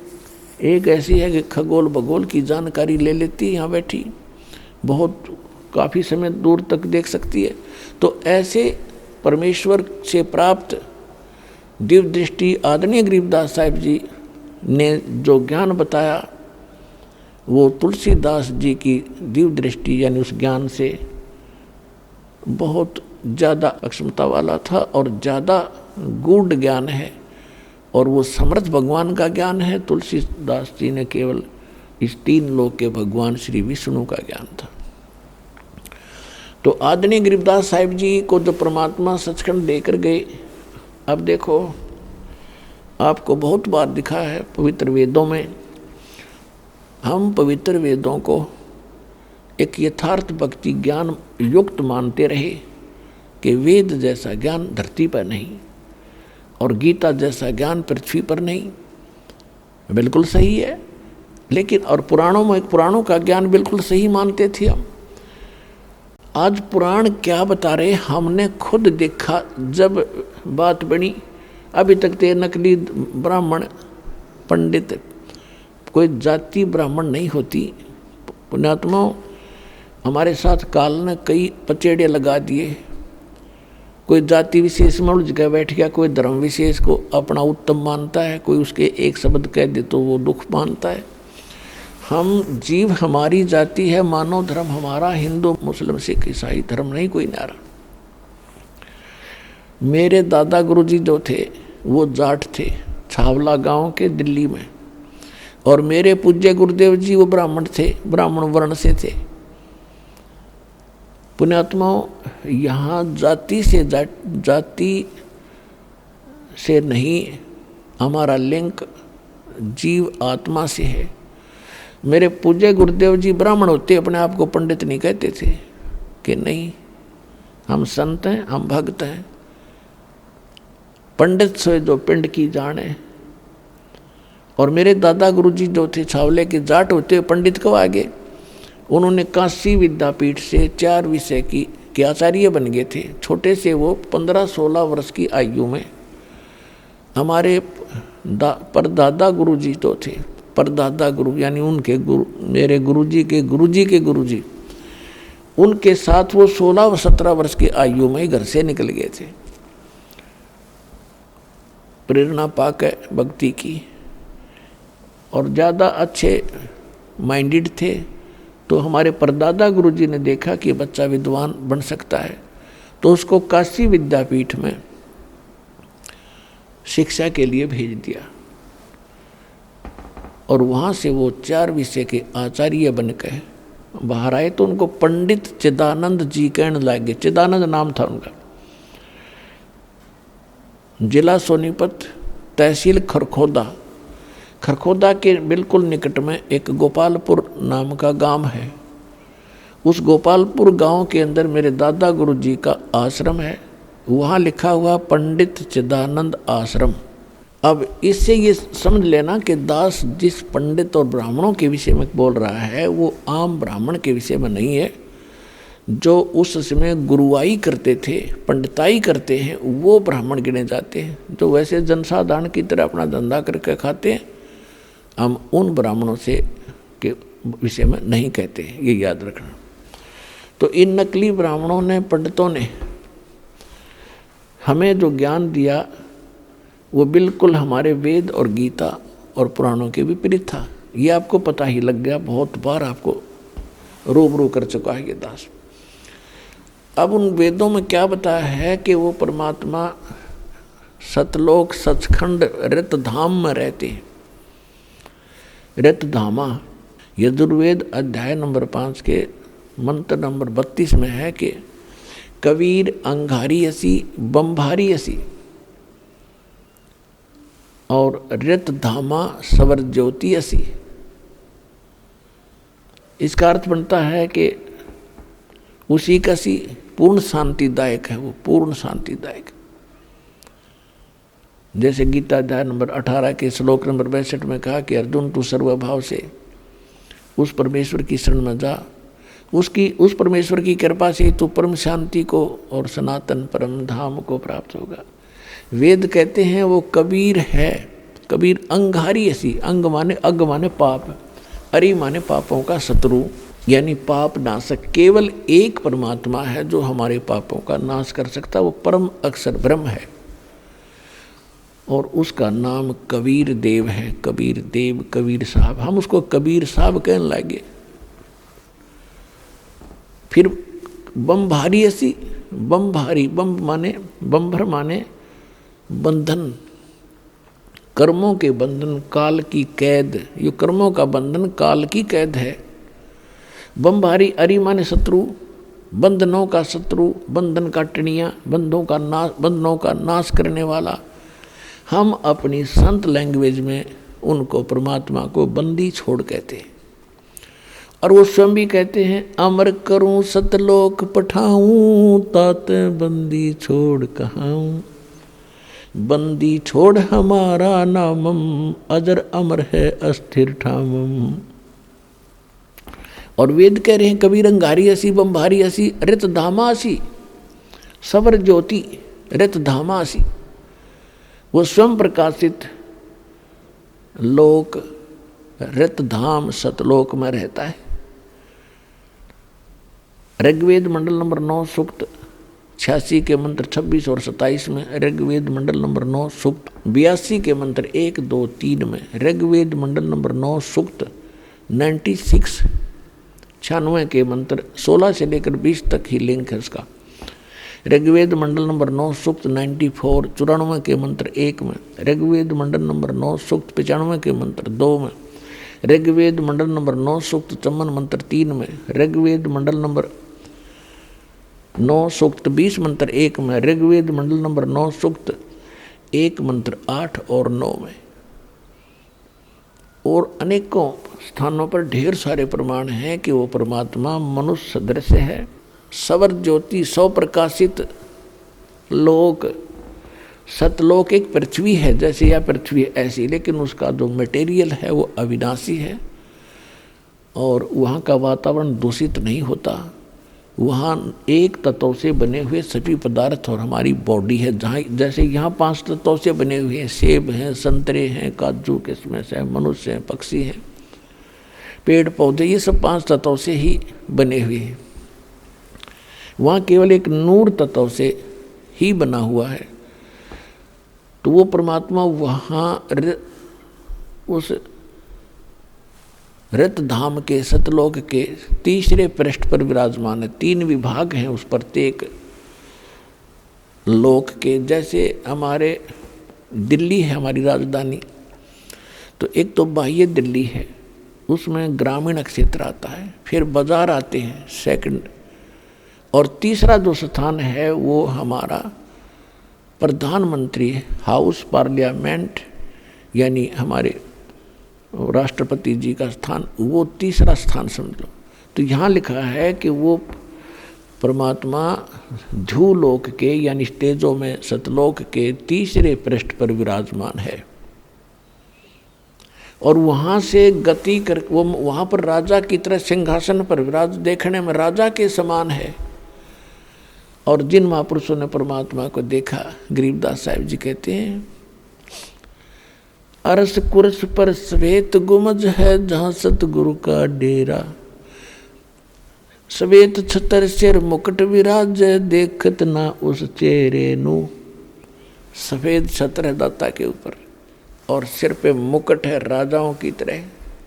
एक ऐसी है कि खगोल भगोल की जानकारी ले लेती है, यहाँ बैठी बहुत काफ़ी समय दूर तक देख सकती है। तो ऐसे परमेश्वर से प्राप्त दिव्य दृष्टि आदरणीय गरीबदास साहिब जी ने जो ज्ञान बताया, वो तुलसीदास जी की दिव्य दृष्टि यानी उस ज्ञान से बहुत ज़्यादा अक्षमता वाला था और ज़्यादा गूढ़ ज्ञान है और वो समर्थ भगवान का ज्ञान है। तुलसीदास जी ने केवल इस 3 लोक के भगवान श्री विष्णु का ज्ञान था। तो आदरणीय गरीबदास साहिब जी को जो परमात्मा सचखंड देकर गए, अब देखो आपको बहुत बार दिखा है पवित्र वेदों में, हम पवित्र वेदों को एक यथार्थ भक्ति ज्ञान युक्त मानते रहे कि वेद जैसा ज्ञान धरती पर नहीं और गीता जैसा ज्ञान पृथ्वी पर नहीं। बिल्कुल सही है, लेकिन और पुराणों का ज्ञान बिल्कुल सही मानते थे हम। आज पुराण क्या बता रहे, हमने खुद देखा। जब बात बनी, अभी तक ते नकली ब्राह्मण पंडित, कोई जाति ब्राह्मण नहीं होती। पुण्यात्माओं, हमारे साथ काल ने कई पचेड़े लगा दिए। कोई जाति विशेष में उलझ के बैठ गया, कोई धर्म विशेष को अपना उत्तम मानता है, कोई उसके एक शब्द कह दे तो वो दुख मानता है। हम जीव, हमारी जाति है, मानव धर्म हमारा, हिंदू मुस्लिम सिख ईसाई धर्म नहीं कोई न्यारा। मेरे दादा गुरुजी जो थे वो जाट थे, छावला गांव के दिल्ली में, और मेरे पूज्य गुरुदेव जी वो ब्राह्मण थे, ब्राह्मण वर्ण से थे। पुण्यात्माओं, यहाँ जाति से नहीं, हमारा लिंक जीव आत्मा से है। मेरे पूज्य गुरुदेव जी ब्राह्मण होते अपने आप को पंडित नहीं कहते थे कि नहीं हम संत हैं, हम भक्त हैं। पंडित से जो पिंड की जाने। और मेरे दादा गुरुजी जो थे छावले के जाट होते, पंडित कब आगे, उन्होंने काशी विद्यापीठ से 4 विषय के आचार्य बन गए थे। छोटे से वो 15-16 वर्ष की आयु में। हमारे परदादा गुरुजी तो थे, परदादा गुरु यानी उनके गुरु, मेरे गुरुजी के गुरुजी के गुरुजी, उनके साथ वो 16-17 वर्ष की आयु में घर से निकल गए थे, प्रेरणा पाकर भक्ति की। और ज़्यादा अच्छे माइंडेड थे। तो हमारे परदादा गुरुजी ने देखा कि बच्चा विद्वान बन सकता है, तो उसको काशी विद्यापीठ में शिक्षा के लिए भेज दिया। और वहाँ से वो 4 विषय के आचार्य बन के बाहर आए। तो उनको पंडित चिदानंद जी कहने लगे। चिदानंद नाम था उनका। जिला सोनीपत, तहसील खरखोदा। खरखोदा के बिल्कुल निकट में एक गोपालपुर नाम का गांव है। उस गोपालपुर गांव के अंदर मेरे दादा गुरुजी का आश्रम है। वहाँ लिखा हुआ पंडित चिदानंद आश्रम। अब इससे ये समझ लेना कि दास जिस पंडित और ब्राह्मणों के विषय में बोल रहा है वो आम ब्राह्मण के विषय में नहीं है। जो उस समय गुरुआई करते थे, पंडिताई करते हैं, वो ब्राह्मण गिने जाते हैं। जो वैसे जनसाधारण की तरह अपना धंधा करके खाते हैं, हम उन ब्राह्मणों से के विषय में नहीं कहते हैं, ये याद रखना। तो इन नकली ब्राह्मणों ने, पंडितों ने हमें जो ज्ञान दिया वो बिल्कुल हमारे वेद और गीता और पुराणों के विपरीत था। ये आपको पता ही लग गया, बहुत बार आपको रूबरू कर चुका है ये दास। अब उन वेदों में क्या बताया है कि वो परमात्मा सतलोक सचखंड रतधाम में रहते हैं। रतधामा यजुर्वेद अध्याय नंबर 5 के मंत्र नंबर 32 में है कि कबीर अंगारी असी बम्भारी असी और रतधामा सवर ज्योति असी। इसका अर्थ बनता है कि उसी का सी पूर्ण शांतिदायक है, वो पूर्ण शांतिदायक। जैसे गीता अध्याय नंबर 18 के श्लोक नंबर 62 में कहा कि अर्जुन तू सर्वभाव से उस परमेश्वर की शरण में जा, उस परमेश्वर की कृपा से तू परम शांति को और सनातन परम धाम को प्राप्त होगा। वेद कहते हैं वो कबीर है, कबीर अंगारी ऐसी, अंग माने अग माने पाप, अरि माने पापों का शत्रु, यानी पाप नाशक। केवल एक परमात्मा है जो हमारे पापों का नाश कर सकता, वो परम अक्षर ब्रह्म है और उसका नाम कबीर देव है। कबीर देव, कबीर साहब, हम उसको कबीर साहब कहने लगे। फिर बम भारी ऐसी, बम भारी, बम माने बम्भर माने बंधन, कर्मों के बंधन, काल की कैद। ये कर्मों का बंधन काल की कैद है। बम भारी, अरि माने शत्रु, बंधनों का शत्रु, बंधन का टिणिया, बंधनों का नाश करने वाला। हम अपनी संत लैंग्वेज में उनको, परमात्मा को बंदी छोड़ कहते हैं। और वो स्वयं भी कहते हैं अमर करूं सतलोक पठाऊं, तात बंदी छोड़ कहाऊं। बंदी छोड़ हमारा नामम, अजर अमर है अस्थिर ठामम। और वेद कह रहे हैं कबीर अंगारी असी बम्भारी असी रतधामासी सवर ज्योति रतधामासी। वो स्वयं प्रकाशित लोक रतधाम सतलोक में रहता है। ऋग्वेद मंडल नंबर 9 सूक्त 86 के मंत्र 26 और 27 में, ऋग्वेद मंडल नंबर 9 सूक्त 82 के मंत्र 1, 2, 3 में, ऋग्वेद मंडल नंबर 9 सूक्त 96 96 के मंत्र 16 से लेकर 20 तक ही लिंक है उसका। ऋग्वेद मंडल नंबर 9 सूक्त 94 94 के मंत्र 1 में, ऋग्वेद मंडल नंबर 9 सूक्त 95 के मंत्र 2 में, ऋग्वेद मंडल नंबर 9 सूक्त 54 मंत्र 3 में, ऋग्वेद मंडल नंबर 9 सूक्त 20 मंत्र 1 में, ऋग्वेद मंडल नंबर 9 सूक्त 1 मंत्र 8 और 9 में। और अनेकों स्थानों पर ढेर सारे प्रमाण हैं कि वो परमात्मा मनुष्य सदृश है। सवर ज्योति, सौ प्रकाशित लोक, सतलोक एक पृथ्वी है, जैसे यह पृथ्वी ऐसी, लेकिन उसका जो मटेरियल है वो अविनाशी है और वहाँ का वातावरण दूषित नहीं होता। वहाँ एक तत्व से बने हुए सभी पदार्थ और हमारी बॉडी है, जहाँ जैसे यहाँ 5 तत्वों से बने हुए हैं, सेब हैं, संतरे हैं, काजू किशमिश है, मनुष्य हैं, पक्षी हैं, पेड़ पौधे, ये सब 5 तत्वों से ही बने हुए हैं। वहाँ केवल एक नूर तत्व से ही बना हुआ है। तो वो परमात्मा वहाँ उस रतधाम के सतलोक के तीसरे पृष्ठ पर विराजमान है। 3 विभाग हैं उस प्रत्येक लोक के। जैसे हमारे दिल्ली है हमारी राजधानी, तो एक तो बाह्य दिल्ली है, उसमें ग्रामीण क्षेत्र आता है, फिर बाजार आते हैं सेकंड, और तीसरा जो स्थान है वो हमारा प्रधानमंत्री हाउस पार्लियामेंट, यानी हमारे राष्ट्रपति जी का स्थान, वो तीसरा स्थान समझ लो। तो यहाँ लिखा है कि वो परमात्मा ध्रुवलोक के यानी स्टेजों में सतलोक के तीसरे पृष्ठ पर विराजमान है। और वहाँ से गति कर वो वहाँ पर राजा की तरह सिंहासन पर विराज, देखने में राजा के समान है। और जिन महापुरुषों ने परमात्मा को देखा, गरीबदास साहिब जी कहते हैं, अरस कुरस पर श्वेत गुमज है जहाँ सतगुरु का डेरा, श्वेत छतर सिर मुकुट विराज देखत ना उस चेहरे नु। सफेद छतर है दाता के ऊपर और सिर पे मुकुट है राजाओं की तरह,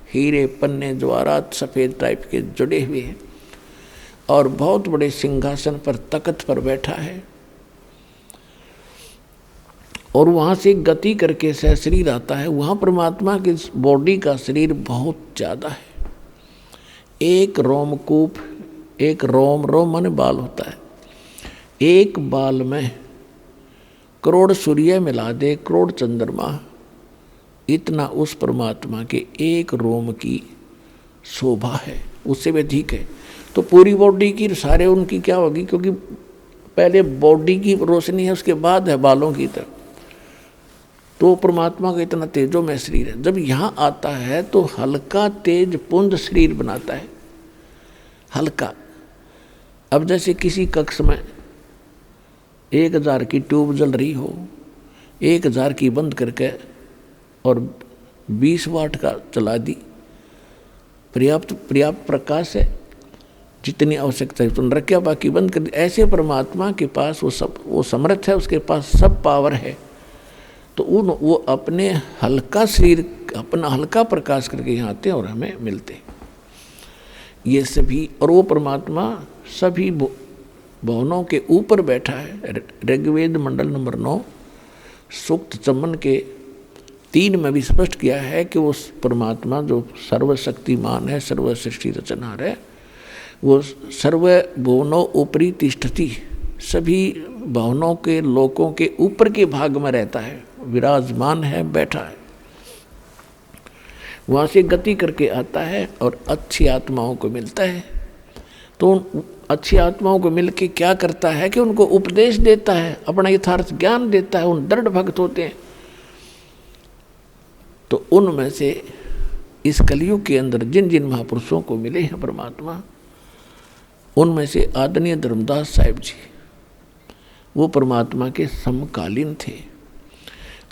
हीरे पन्ने जवाहरात सफेद टाइप के जुड़े हुए हैं, और बहुत बड़े सिंहासन पर तख्त पर बैठा है। और वहाँ से गति करके सहशरीर आता है। वहाँ परमात्मा की बॉडी का शरीर बहुत ज़्यादा है। एक रोमकूप, एक रोम माने बाल होता है, एक बाल में करोड़ सूर्य मिला दे, करोड़ चंद्रमा, इतना उस परमात्मा के एक रोम की शोभा है, उससे भी अधिक है। तो पूरी बॉडी की सारे उनकी क्या होगी, क्योंकि पहले बॉडी की रोशनी है, उसके बाद है बालों की तरफ। तो परमात्मा का इतना तेजो में शरीर है। जब यहाँ आता है तो हल्का तेज पुंज शरीर बनाता है, हल्का। अब जैसे किसी कक्ष में 1000 की ट्यूब जल रही हो, 1000 की बंद करके और 20 वाट का चला दी, पर्याप्त प्रकाश है, जितनी आवश्यकता है उतना रखा, बाकी बंद कर दी। ऐसे परमात्मा के पास वो समर्थ है, उसके पास सब पावर है। तो वो अपने हल्का शरीर, अपना हल्का प्रकाश करके यहाँ आते हैं और हमें मिलते। ये सभी, और वो परमात्मा सभी भवनों के ऊपर बैठा है। ऋग्वेद मंडल नंबर 9 सूक्त चमन के 3 में भी स्पष्ट किया है कि वो परमात्मा जो सर्वशक्तिमान है, सर्व सृष्टि रचनहार है, वो सर्व भुवनों ऊपरी तिष्ठति, सभी भवनों के लोकों के ऊपर के भाग में रहता है, विराजमान है, बैठा है। वहाँ से गति करके आता है और अच्छी आत्माओं को मिलता है। तो उन अच्छी आत्माओं को मिल के क्या करता है कि उनको उपदेश देता है, अपना यथार्थ ज्ञान देता है। उन दृढ़ भक्त होते हैं। तो उनमें से इस कलयुग के अंदर जिन जिन महापुरुषों को मिले हैं परमात्मा, उनमें से आदरणीय धर्मदास साहिब जी वो परमात्मा के समकालीन थे।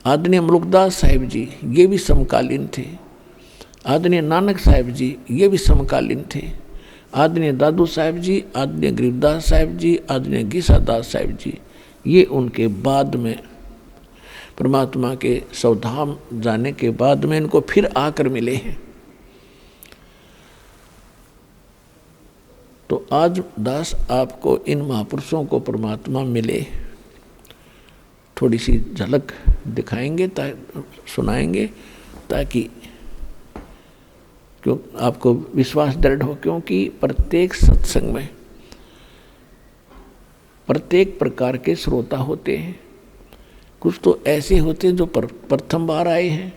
आदरणीय मुल्कदास साहिब जी ये भी समकालीन थे। आदरणीय नानक साहिब जी ये भी समकालीन थे। आदरणीय दादू साहिब जी, आदरणीय गरीबदास साहिब जी, आदरणीय गीसादास साहिब जी, ये उनके बाद में परमात्मा के सौधाम जाने के बाद में इनको फिर आकर मिले हैं। तो आज दास आपको इन महापुरुषों को परमात्मा मिले, थोड़ी सी झलक दिखाएंगे, सुनाएंगे, ताकि क्यों आपको विश्वास दृढ़ हो। क्योंकि प्रत्येक सत्संग में प्रत्येक प्रकार के श्रोता होते हैं। कुछ तो ऐसे होते हैं जो प्रथम बार आए हैं,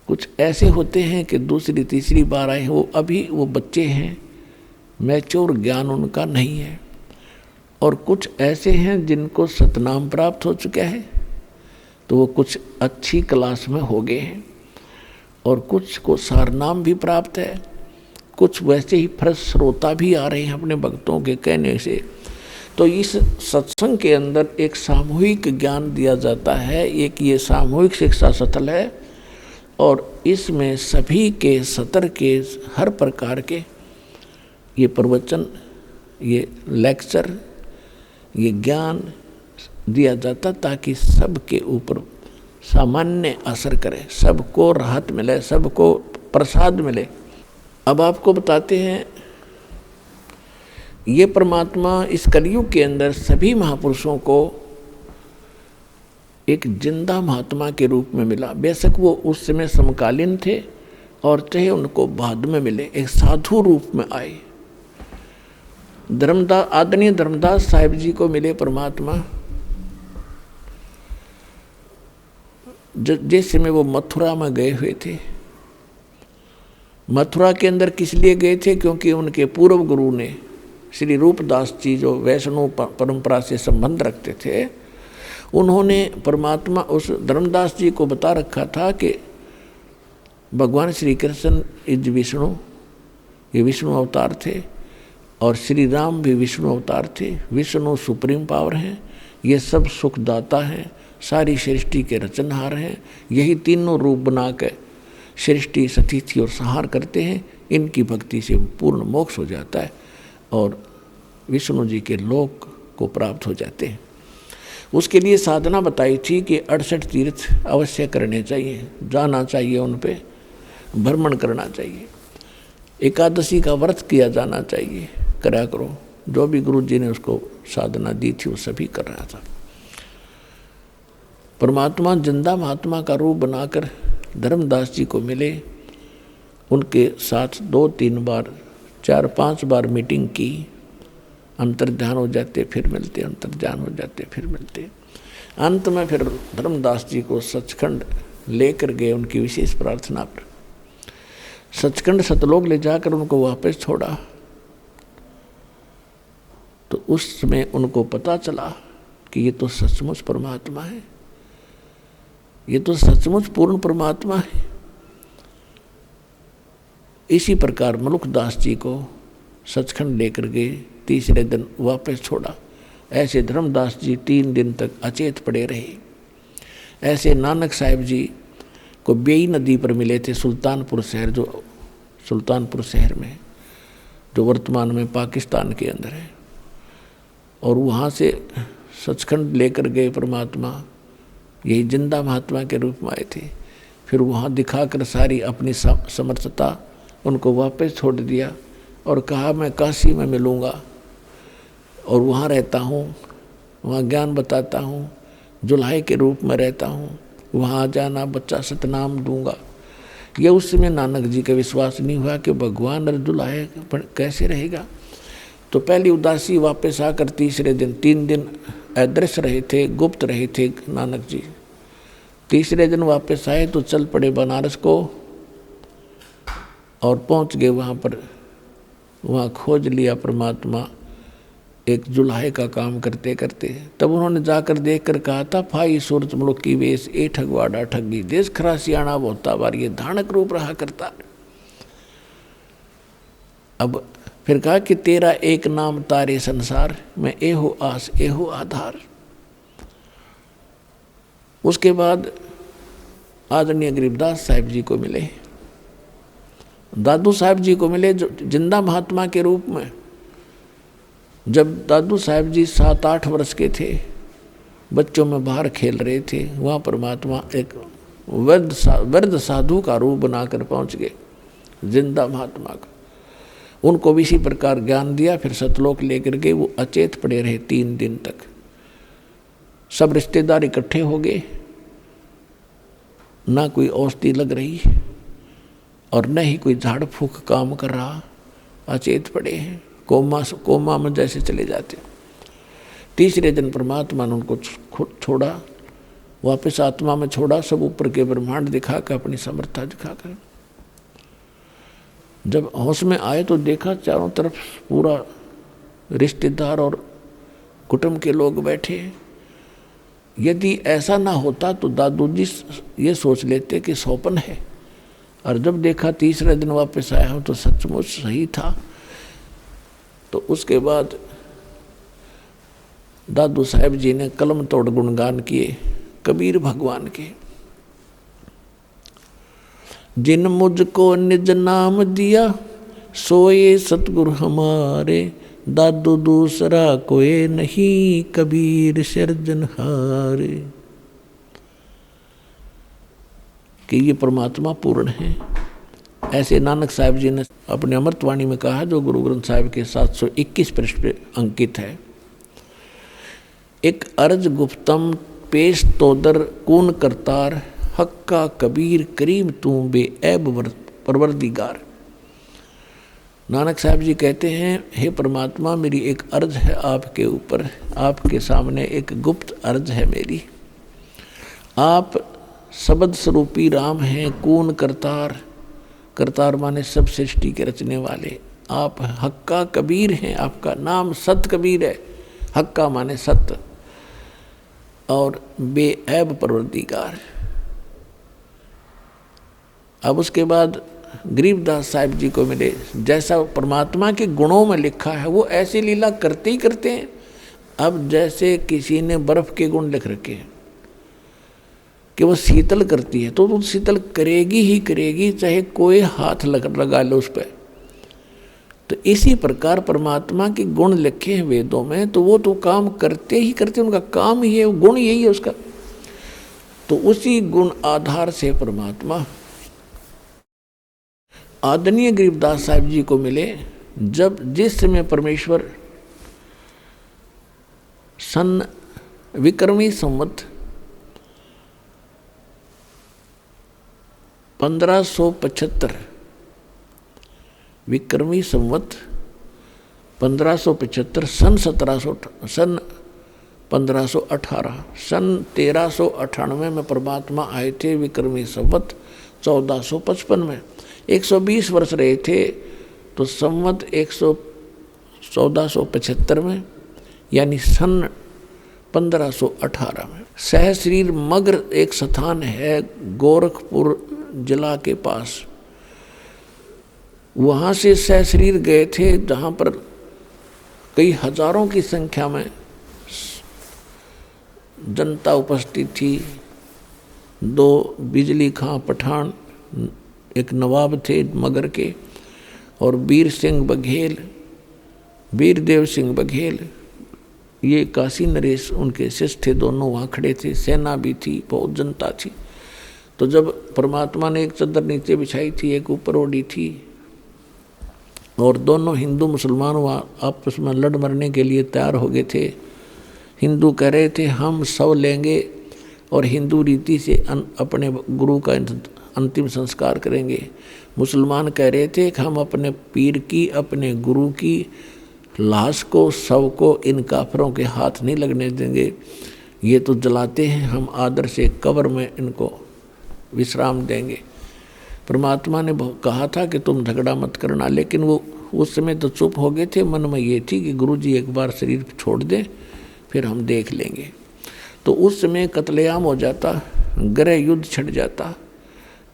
कुछ ऐसे होते हैं कि दूसरी तीसरी बार आए हैं, वो अभी वो बच्चे हैं, मैच्योर ज्ञान उनका नहीं है। और कुछ ऐसे हैं जिनको सतनाम प्राप्त हो चुका है, तो वो कुछ अच्छी क्लास में हो गए हैं। और कुछ को सारनाम भी प्राप्त है, कुछ वैसे ही फर्स्ट श्रोता भी आ रहे हैं अपने भक्तों के कहने से। तो इस सत्संग के अंदर एक सामूहिक ज्ञान दिया जाता है, एक ये सामूहिक शिक्षा सतल है। और इसमें सभी के सतर के हर प्रकार के ये प्रवचन, ये लेक्चर, ये ज्ञान दिया जाता, ताकि सबके ऊपर सामान्य असर करे, सबको राहत मिले, सबको प्रसाद मिले। अब आपको बताते हैं, ये परमात्मा इस कलयुग के अंदर सभी महापुरुषों को एक जिंदा महात्मा के रूप में मिला। बेशक वो उस समय समकालीन थे और चाहे उनको बाद में मिले, एक साधु रूप में आए। आदरणीय धर्मदास साहिब जी को मिले परमात्मा, जिस समय वो मथुरा में गए हुए थे। मथुरा के अंदर किस लिए गए थे? क्योंकि उनके पूर्व गुरु ने श्री रूपदास जी, जो वैष्णव परंपरा से संबंध रखते थे, उन्होंने परमात्मा उस धर्मदास जी को बता रखा था कि भगवान श्री कृष्ण इज विष्णु, ये विष्णु अवतार थे, और श्री राम भी विष्णु अवतार थे। विष्णु सुप्रीम पावर हैं, ये सब सुखदाता हैं, सारी सृष्टि के रचनहार हैं। यही तीनों रूप बना के सृष्टि स्थिति और संहार करते हैं। इनकी भक्ति से पूर्ण मोक्ष हो जाता है और विष्णु जी के लोक को प्राप्त हो जाते हैं। उसके लिए साधना बताई थी कि 68 तीर्थ अवश्य करने चाहिए, जाना चाहिए, उन पे भ्रमण करना चाहिए, एकादशी का व्रत किया जाना चाहिए, करा करो। जो भी गुरु जी ने उसको साधना दी थी वो सभी कर रहा था। परमात्मा जिंदा महात्मा का रूप बनाकर धर्मदास जी को मिले, उनके साथ 2-3 बार 4-5 बार मीटिंग की, अंतर्ध्यान हो जाते फिर मिलते, अंतर्ध्यान हो जाते फिर मिलते। अंत में फिर धर्मदास जी को सचखंड लेकर गए उनकी विशेष प्रार्थना पर। सचखंड सतलोक ले जाकर उनको वापस छोड़ा तो उस समय उनको पता चला कि ये तो सचमुच परमात्मा है, ये तो सचमुच पूर्ण परमात्मा है। इसी प्रकार मलुकदास जी को सचखंड लेकर गए, तीसरे दिन वापस छोड़ा। ऐसे धर्मदास जी 3 दिन तक अचेत पड़े रहे। ऐसे नानक साहिब जी को बेई नदी पर मिले थे, सुल्तानपुर शहर, जो सुल्तानपुर शहर में, जो वर्तमान में पाकिस्तान के अंदर है। और वहाँ से सचखंड लेकर गए परमात्मा, यही जिंदा महात्मा के रूप में आए थे। फिर वहाँ दिखाकर सारी अपनी समर्थता उनको वापस छोड़ दिया और कहा मैं काशी में मिलूँगा और वहाँ रहता हूँ, वहाँ ज्ञान बताता हूँ, जुल्हे के रूप में रहता हूँ, वहाँ जाना, बच्चा सतनाम दूंगा। यह उस समय नानक जी का विश्वास नहीं हुआ कि भगवान और जुल्हे कैसे रहेगा। तो पहली उदासी वापस आकर तीसरे दिन, 3 दिन अदृश्य रहे थे, गुप्त रहे थे नानक जी। तीसरे दिन वापस आए तो चल पड़े बनारस को और पहुंच गए वहाँ पर। वहाँ खोज लिया परमात्मा एक जुल्हे का काम करते करते। तब उन्होंने जाकर देखकर कहा था, फाई सूरत मुल्क की वेश ए ठगवाड़ा ठगी, देश खरासियाणा बोता बार, ये धानक रूप रहा करता। अब फिर कहा कि तेरा एक नाम तारे संसार में, एहो आस एहो आधार। उसके बाद आदरणीय गरीबदास साहिब जी को मिले, दादू साहिब जी को मिले, जो जिंदा महात्मा के रूप में। जब दादू साहिब जी 7-8 वर्ष के थे, बच्चों में बाहर खेल रहे थे, वहाँ परमात्मा एक वृद्ध साधु का रूप बनाकर पहुँच गए, जिंदा महात्मा का। उनको भी इसी प्रकार ज्ञान दिया, फिर सतलोक लेकर गए। वो अचेत पड़े रहे 3 दिन तक। सब रिश्तेदार इकट्ठे हो गए, ना कोई औषधि लग रही और न ही कोई झाड़ फूक काम कर रहा, अचेत पड़े हैं, कोमा में जैसे चले जाते। तीसरे दिन परमात्मा ने उनको छोड़ा, वापस आत्मा में छोड़ा, सब ऊपर के ब्रह्मांड दिखाकर, अपनी समर्था दिखाकर। जब होश में आए तो देखा चारों तरफ पूरा रिश्तेदार और कुटुंब के लोग बैठे। यदि ऐसा ना होता तो दादू जी ये सोच लेते कि सौपन है, और जब देखा तीसरे दिन वापस आया हूँ तो सचमुच सही था। तो उसके बाद दादू साहब जी ने कलम तोड़ गुणगान किए कबीर भगवान के। जिन मुझको निज नाम दिया सोए सतगुरु हमारे, दादू दूसरा कोई नहीं कबीर सिरजनहारे। कि ये परमात्मा पूर्ण है। ऐसे नानक साहिब जी ने अपने अमृतवाणी में कहा, जो गुरु ग्रंथ साहिब के 721 पृष्ठ पे अंकित है। एक अर्ज गुप्तम पेश तोदर कून करतार, हक्का कबीर करीम तू बे ऐब परवरदिगार। नानक साहब जी कहते हैं, हे परमात्मा, मेरी एक अर्ज है आपके ऊपर, आपके सामने एक गुप्त अर्ज है मेरी। आप शब्द स्वरूपी राम हैं, कून करतार, करतार माने सब सृष्टि के रचने वाले। आप हक्का कबीर हैं, आपका नाम सत कबीर है। हक्का माने सत्य, और बेऐब परवरदिगार। अब उसके बाद गरीबदास साहिब जी को मिले, जैसा परमात्मा के गुणों में लिखा है वो ऐसी लीला करते ही करते हैं। अब जैसे किसी ने बर्फ के गुण लिख रखे हैं कि वो शीतल करती है, तो वो शीतल करेगी ही करेगी, चाहे कोई हाथ लगा लो उस पर। तो इसी प्रकार परमात्मा के गुण लिखे हैं वेदों में, तो वो तो काम करते ही करते, उनका काम ही है, गुण यही है उसका। तो उसी गुण आधार से परमात्मा आदरणीय गरीबदास साहिब जी को मिले। जब जिस समय परमेश्वर सन विक्रमी संवत 1575, विक्रमी संवत 1575 सन 1518, सन 1398 में परमात्मा आए थे। विक्रमी संवत 1455 में 120 वर्ष रहे थे। तो संवत 1475 में यानी सन 1518 में सहशरीर मग्र एक स्थान है गोरखपुर जिला के पास, वहाँ से सहशरीर गए थे, जहाँ पर कई हजारों की संख्या में जनता उपस्थित थी। 2 बिजली खां पठान, एक नवाब थे मगर के, और वीर सिंह बघेल, वीरदेव सिंह बघेल, ये काशी नरेश उनके शिष्य थे। दोनों वहाँ खड़े थे, सेना भी थी, बहुत जनता थी। तो जब परमात्मा ने एक चद्दर नीचे बिछाई थी, एक ऊपर ओढ़ी थी, और दोनों हिंदू मुसलमान वहाँ आपस में लड़ मरने के लिए तैयार हो गए थे। हिंदू कह रहे थे हम सब लेंगे और हिंदू रीति से अपने गुरु का अंतिम संस्कार करेंगे। मुसलमान कह रहे थे कि हम अपने पीर की, अपने गुरु की लाश को, शव को इन काफरों के हाथ नहीं लगने देंगे, ये तो जलाते हैं, हम आदर से कब्र में इनको विश्राम देंगे। परमात्मा ने कहा था कि तुम झगड़ा मत करना, लेकिन वो उस समय तो चुप हो गए थे। मन में ये थी कि गुरुजी एक बार शरीर छोड़ दें, फिर हम देख लेंगे। तो उस समय कत्लेआम हो जाता, गृह युद्ध छिड़ जाता,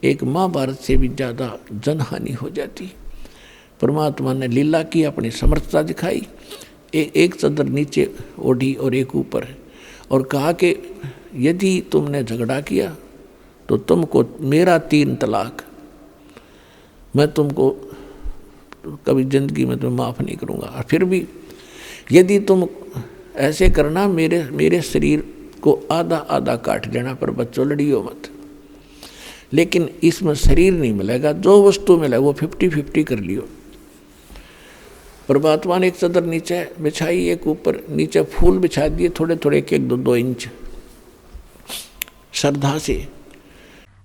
एक महाभारत से भी ज़्यादा जनहानि हो जाती। परमात्मा ने लीला की, अपनी समर्थता दिखाई। एक चद्दर नीचे ओढ़ी और एक ऊपर, और कहा कि यदि तुमने झगड़ा किया तो तुमको मेरा 3 तलाक, मैं तुमको कभी जिंदगी में तुम्हें माफ़ नहीं करूँगा। और फिर भी यदि तुम ऐसे करना, मेरे शरीर को आधा आधा काट देना, पर बच्चों लड़ियो मत। लेकिन इसमें शरीर नहीं मिलेगा, जो वस्तु मिले वो 50-50 कर लियो। परमात्मा ने एक चद्दर नीचे बिछाई, एक ऊपर, नीचे फूल बिछा दिए थोड़े थोड़े, 1-2 इंच श्रद्धा से।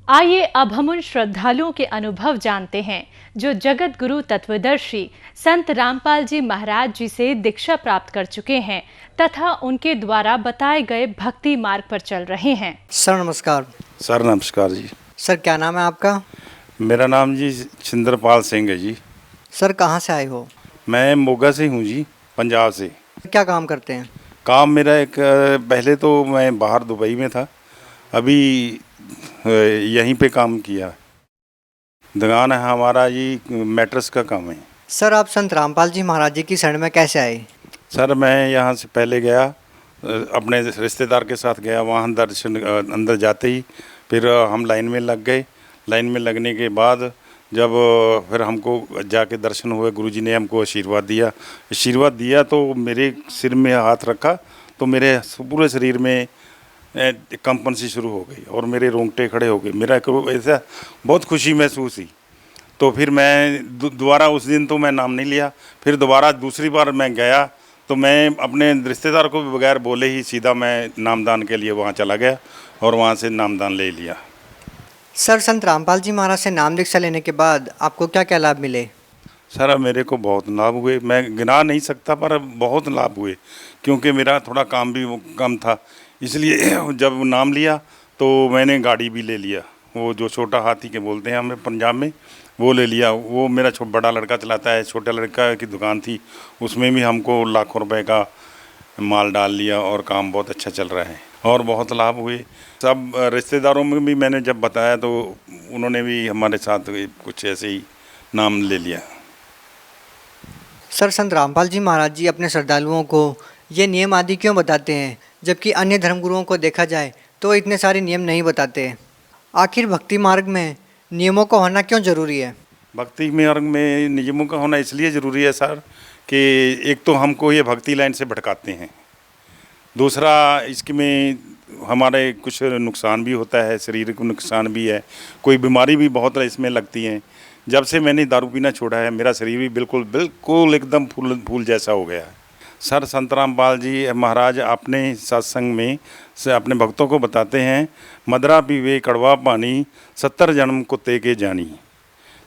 आइए अब हम उन श्रद्धालुओं के अनुभव जानते हैं जो जगत गुरु तत्वदर्शी संत रामपाल जी महाराज जी से दीक्षा प्राप्त कर चुके हैं तथा उनके द्वारा बताए गए भक्ति मार्ग पर चल रहे हैं। सर नमस्कार। सर नमस्कार जी। सर क्या नाम है आपका? मेरा नाम जी छिंदरपाल सिंह है जी। सर कहाँ से आए हो? मैं मोगा से हूँ जी, पंजाब से। क्या काम करते हैं? काम मेरा एक, पहले तो मैं बाहर दुबई में था, अभी यहीं पे काम किया। दुकान है हमारा जी, मैट्रेस का काम है। सर आप संत रामपाल जी महाराज जी की शरण में कैसे आए? सर मैं यहाँ से पहले गया, अपने रिश्तेदार के साथ गया, वहाँ दर्शन अंदर जाते ही फिर हम लाइन में लग गए। लाइन में लगने के बाद जब फिर हमको जाके दर्शन हुए, गुरुजी ने हमको आशीर्वाद दिया तो मेरे सिर में हाथ रखा तो मेरे पूरे शरीर में कंपन सी शुरू हो गई और मेरे रोंगटे खड़े हो गए। मेरा ऐसा बहुत खुशी महसूस हुई। तो फिर मैं दोबारा उस दिन तो मैं नाम नहीं लिया, फिर दोबारा दूसरी बार मैं गया तो मैं अपने रिश्तेदार को भी बगैर बोले ही सीधा मैं नामदान के लिए वहाँ चला गया और वहाँ से नामदान ले लिया। सर संत रामपाल जी महाराज से नाम दीक्षा लेने के बाद आपको क्या क्या लाभ मिले? सर मेरे को बहुत लाभ हुए, मैं गिना नहीं सकता पर बहुत लाभ हुए, क्योंकि मेरा थोड़ा काम भी कम था, इसलिए जब नाम लिया तो मैंने गाड़ी भी ले लिया, वो जो छोटा हाथी के बोलते हैं हमें पंजाब में, वो ले लिया। वो मेरा बड़ा लड़का चलाता है, छोटा लड़का की दुकान थी, उसमें भी हमको लाखों रुपए का माल डाल लिया और काम बहुत अच्छा चल रहा है। और बहुत लाभ हुए। सब रिश्तेदारों में भी मैंने जब बताया तो उन्होंने भी हमारे साथ कुछ ऐसे ही नाम ले लिया। सर, संत रामपाल जी महाराज जी अपने श्रद्धालुओं को ये नियम आदि क्यों बताते हैं, जबकि अन्य धर्मगुरुओं को देखा जाए तो इतने सारे नियम नहीं बताते? आखिर भक्ति मार्ग में नियमों का होना क्यों जरूरी है? भक्ति मार्ग में नियमों का होना इसलिए ज़रूरी है सर कि एक तो हमको ये भक्ति लाइन से भटकाते हैं, दूसरा इसमें हमारे कुछ नुकसान भी होता है, शरीर को नुकसान भी है, कोई बीमारी भी बहुत इसमें लगती हैं। जब से मैंने दारू पीना छोड़ा है मेरा शरीर भी बिल्कुल एकदम फूल जैसा हो गया है। सर संत रामपाल जी महाराज अपने सत्संग में से अपने भक्तों को बताते हैं, मदरा पीवे कड़वा पानी 70 जन्म कुत्ते के जानी।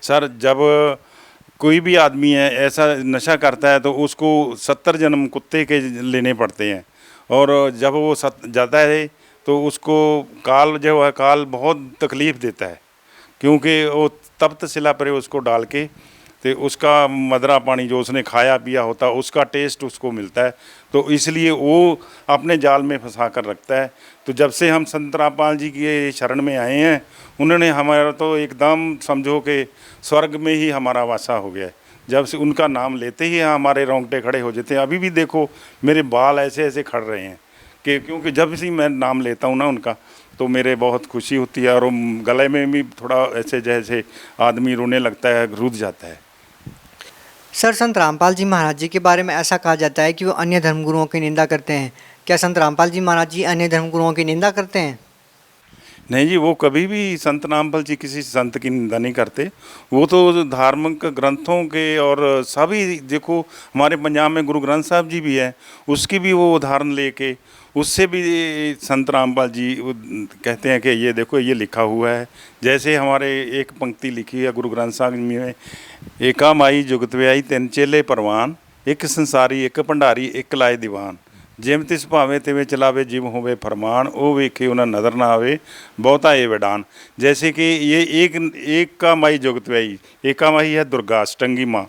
सर जब कोई भी आदमी है ऐसा नशा करता है तो उसको 70 जन्म कुत्ते के लेने पड़ते हैं, और जब वो जाता है तो उसको काल जो है काल बहुत तकलीफ़ देता है, क्योंकि वो तप्त शिला पर उसको डाल के तो उसका मदरा पानी जो उसने खाया पिया होता है उसका टेस्ट उसको मिलता है, तो इसलिए वो अपने जाल में फंसा कर रखता है। तो जब से हम संत रामपाल जी के शरण में आए हैं उन्होंने हमारा तो एकदम समझो कि स्वर्ग में ही हमारा वासा हो गया है। जब से उनका नाम लेते ही हमारे रोंगटे खड़े हो जाते हैं। अभी भी देखो मेरे बाल ऐसे ऐसे खड़ रहे हैं कि क्योंकि जब से मैं नाम लेता हूँ ना उनका तो मेरे बहुत खुशी होती है, और गले में भी थोड़ा ऐसे जैसे आदमी रोने लगता है, रुद जाता है। सर, संत रामपाल जी महाराज जी के बारे में ऐसा कहा जाता है कि वो अन्य धर्मगुरुओं की निंदा करते हैं। क्या संत रामपाल जी महाराज जी अन्य धर्मगुरुओं की निंदा करते हैं? नहीं जी, वो कभी भी संत रामपाल जी किसी संत की निंदा नहीं करते। वो तो धार्मिक ग्रंथों के और सभी देखो हमारे पंजाब में गुरु ग्रंथ साहब जी भी है, उसकी भी वो उदाहरण लेके उससे भी संत रामपाल जी कहते हैं कि ये देखो ये लिखा हुआ है। जैसे हमारे एक पंक्ति लिखी है गुरु ग्रंथ साहब में, एका माई जुगत व्याई 3 चेले परवान, एक संसारी एक भंडारी एक लाए दीवान, जिम तिस भावे तिवें चलावे जिम होवे फरमान, ओ वेखे उन्हें नज़र ना आवे बहुता ये वैडान। जैसे कि ये एक का माई जुगत व्याई, एका माई है दुर्गा अष्टंगी माँ,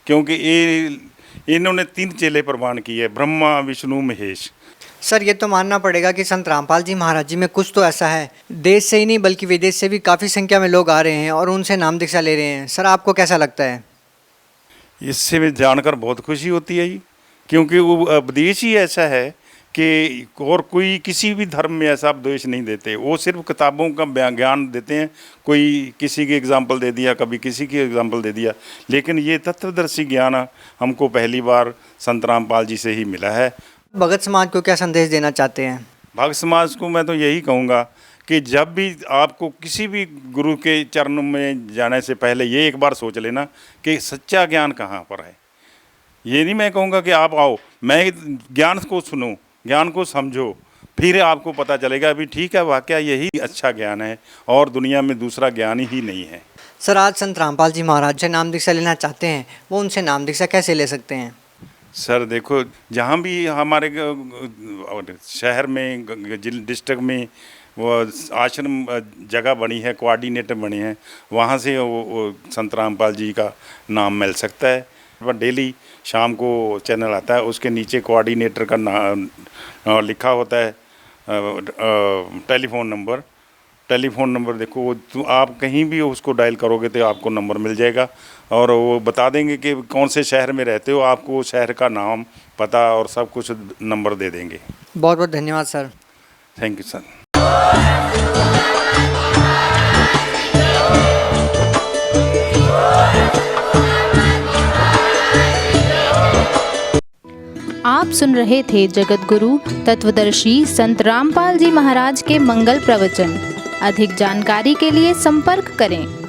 क्योंकि ये इन्होंने 3 चेले परवान किए, ब्रह्मा विष्णु महेश। सर, ये तो मानना पड़ेगा कि संत रामपाल जी महाराज जी में कुछ तो ऐसा है, देश से ही नहीं बल्कि विदेश से भी काफ़ी संख्या में लोग आ रहे हैं और उनसे नाम दीक्षा ले रहे हैं। सर, आपको कैसा लगता है? इससे मैं जानकर बहुत खुशी होती है, क्योंकि वो उपदेश ही ऐसा है कि और कोई किसी भी धर्म में ऐसा उपदेश नहीं देते। वो सिर्फ किताबों का ज्ञान देते हैं, कोई किसी की एग्जाम्पल दे दिया, कभी किसी की एग्जाम्पल दे दिया, लेकिन ये तत्वदर्शी ज्ञान हमको पहली बार संत रामपाल जी से ही मिला है। भगत समाज को क्या संदेश देना चाहते हैं? भक्त समाज को मैं तो यही कहूँगा कि जब भी आपको किसी भी गुरु के चरणों में जाने से पहले ये एक बार सोच लेना कि सच्चा ज्ञान कहाँ पर है। ये नहीं मैं कहूँगा कि आप आओ, मैं ज्ञान को सुनो, ज्ञान को समझो, फिर आपको पता चलेगा अभी ठीक है वाकया यही अच्छा ज्ञान है और दुनिया में दूसरा ज्ञान ही नहीं है। सर, आज संत रामपाल जी महाराज से नाम दीक्षा लेना चाहते हैं, वो उनसे नाम दीक्षा कैसे ले सकते हैं? सर देखो, जहाँ भी हमारे शहर में डिस्ट्रिक्ट में वो आश्रम जगह बनी है, कोऑर्डिनेटर बने हैं, वहाँ से वो संत रामपाल जी का नाम मिल सकता है। वह डेली शाम को चैनल आता है, उसके नीचे कोऑर्डिनेटर का नाम लिखा होता है, टेलीफोन नंबर देखो, तो आप कहीं भी उसको डायल करोगे तो आपको नंबर मिल जाएगा और वो बता देंगे कि कौन से शहर में रहते हो, आपको शहर का नाम पता और सब कुछ नंबर दे देंगे। बहुत बहुत धन्यवाद सर। Thank you sir. आप सुन रहे थे जगत गुरु तत्वदर्शी संत रामपाल जी महाराज के मंगल प्रवचन। अधिक जानकारी के लिए संपर्क करें।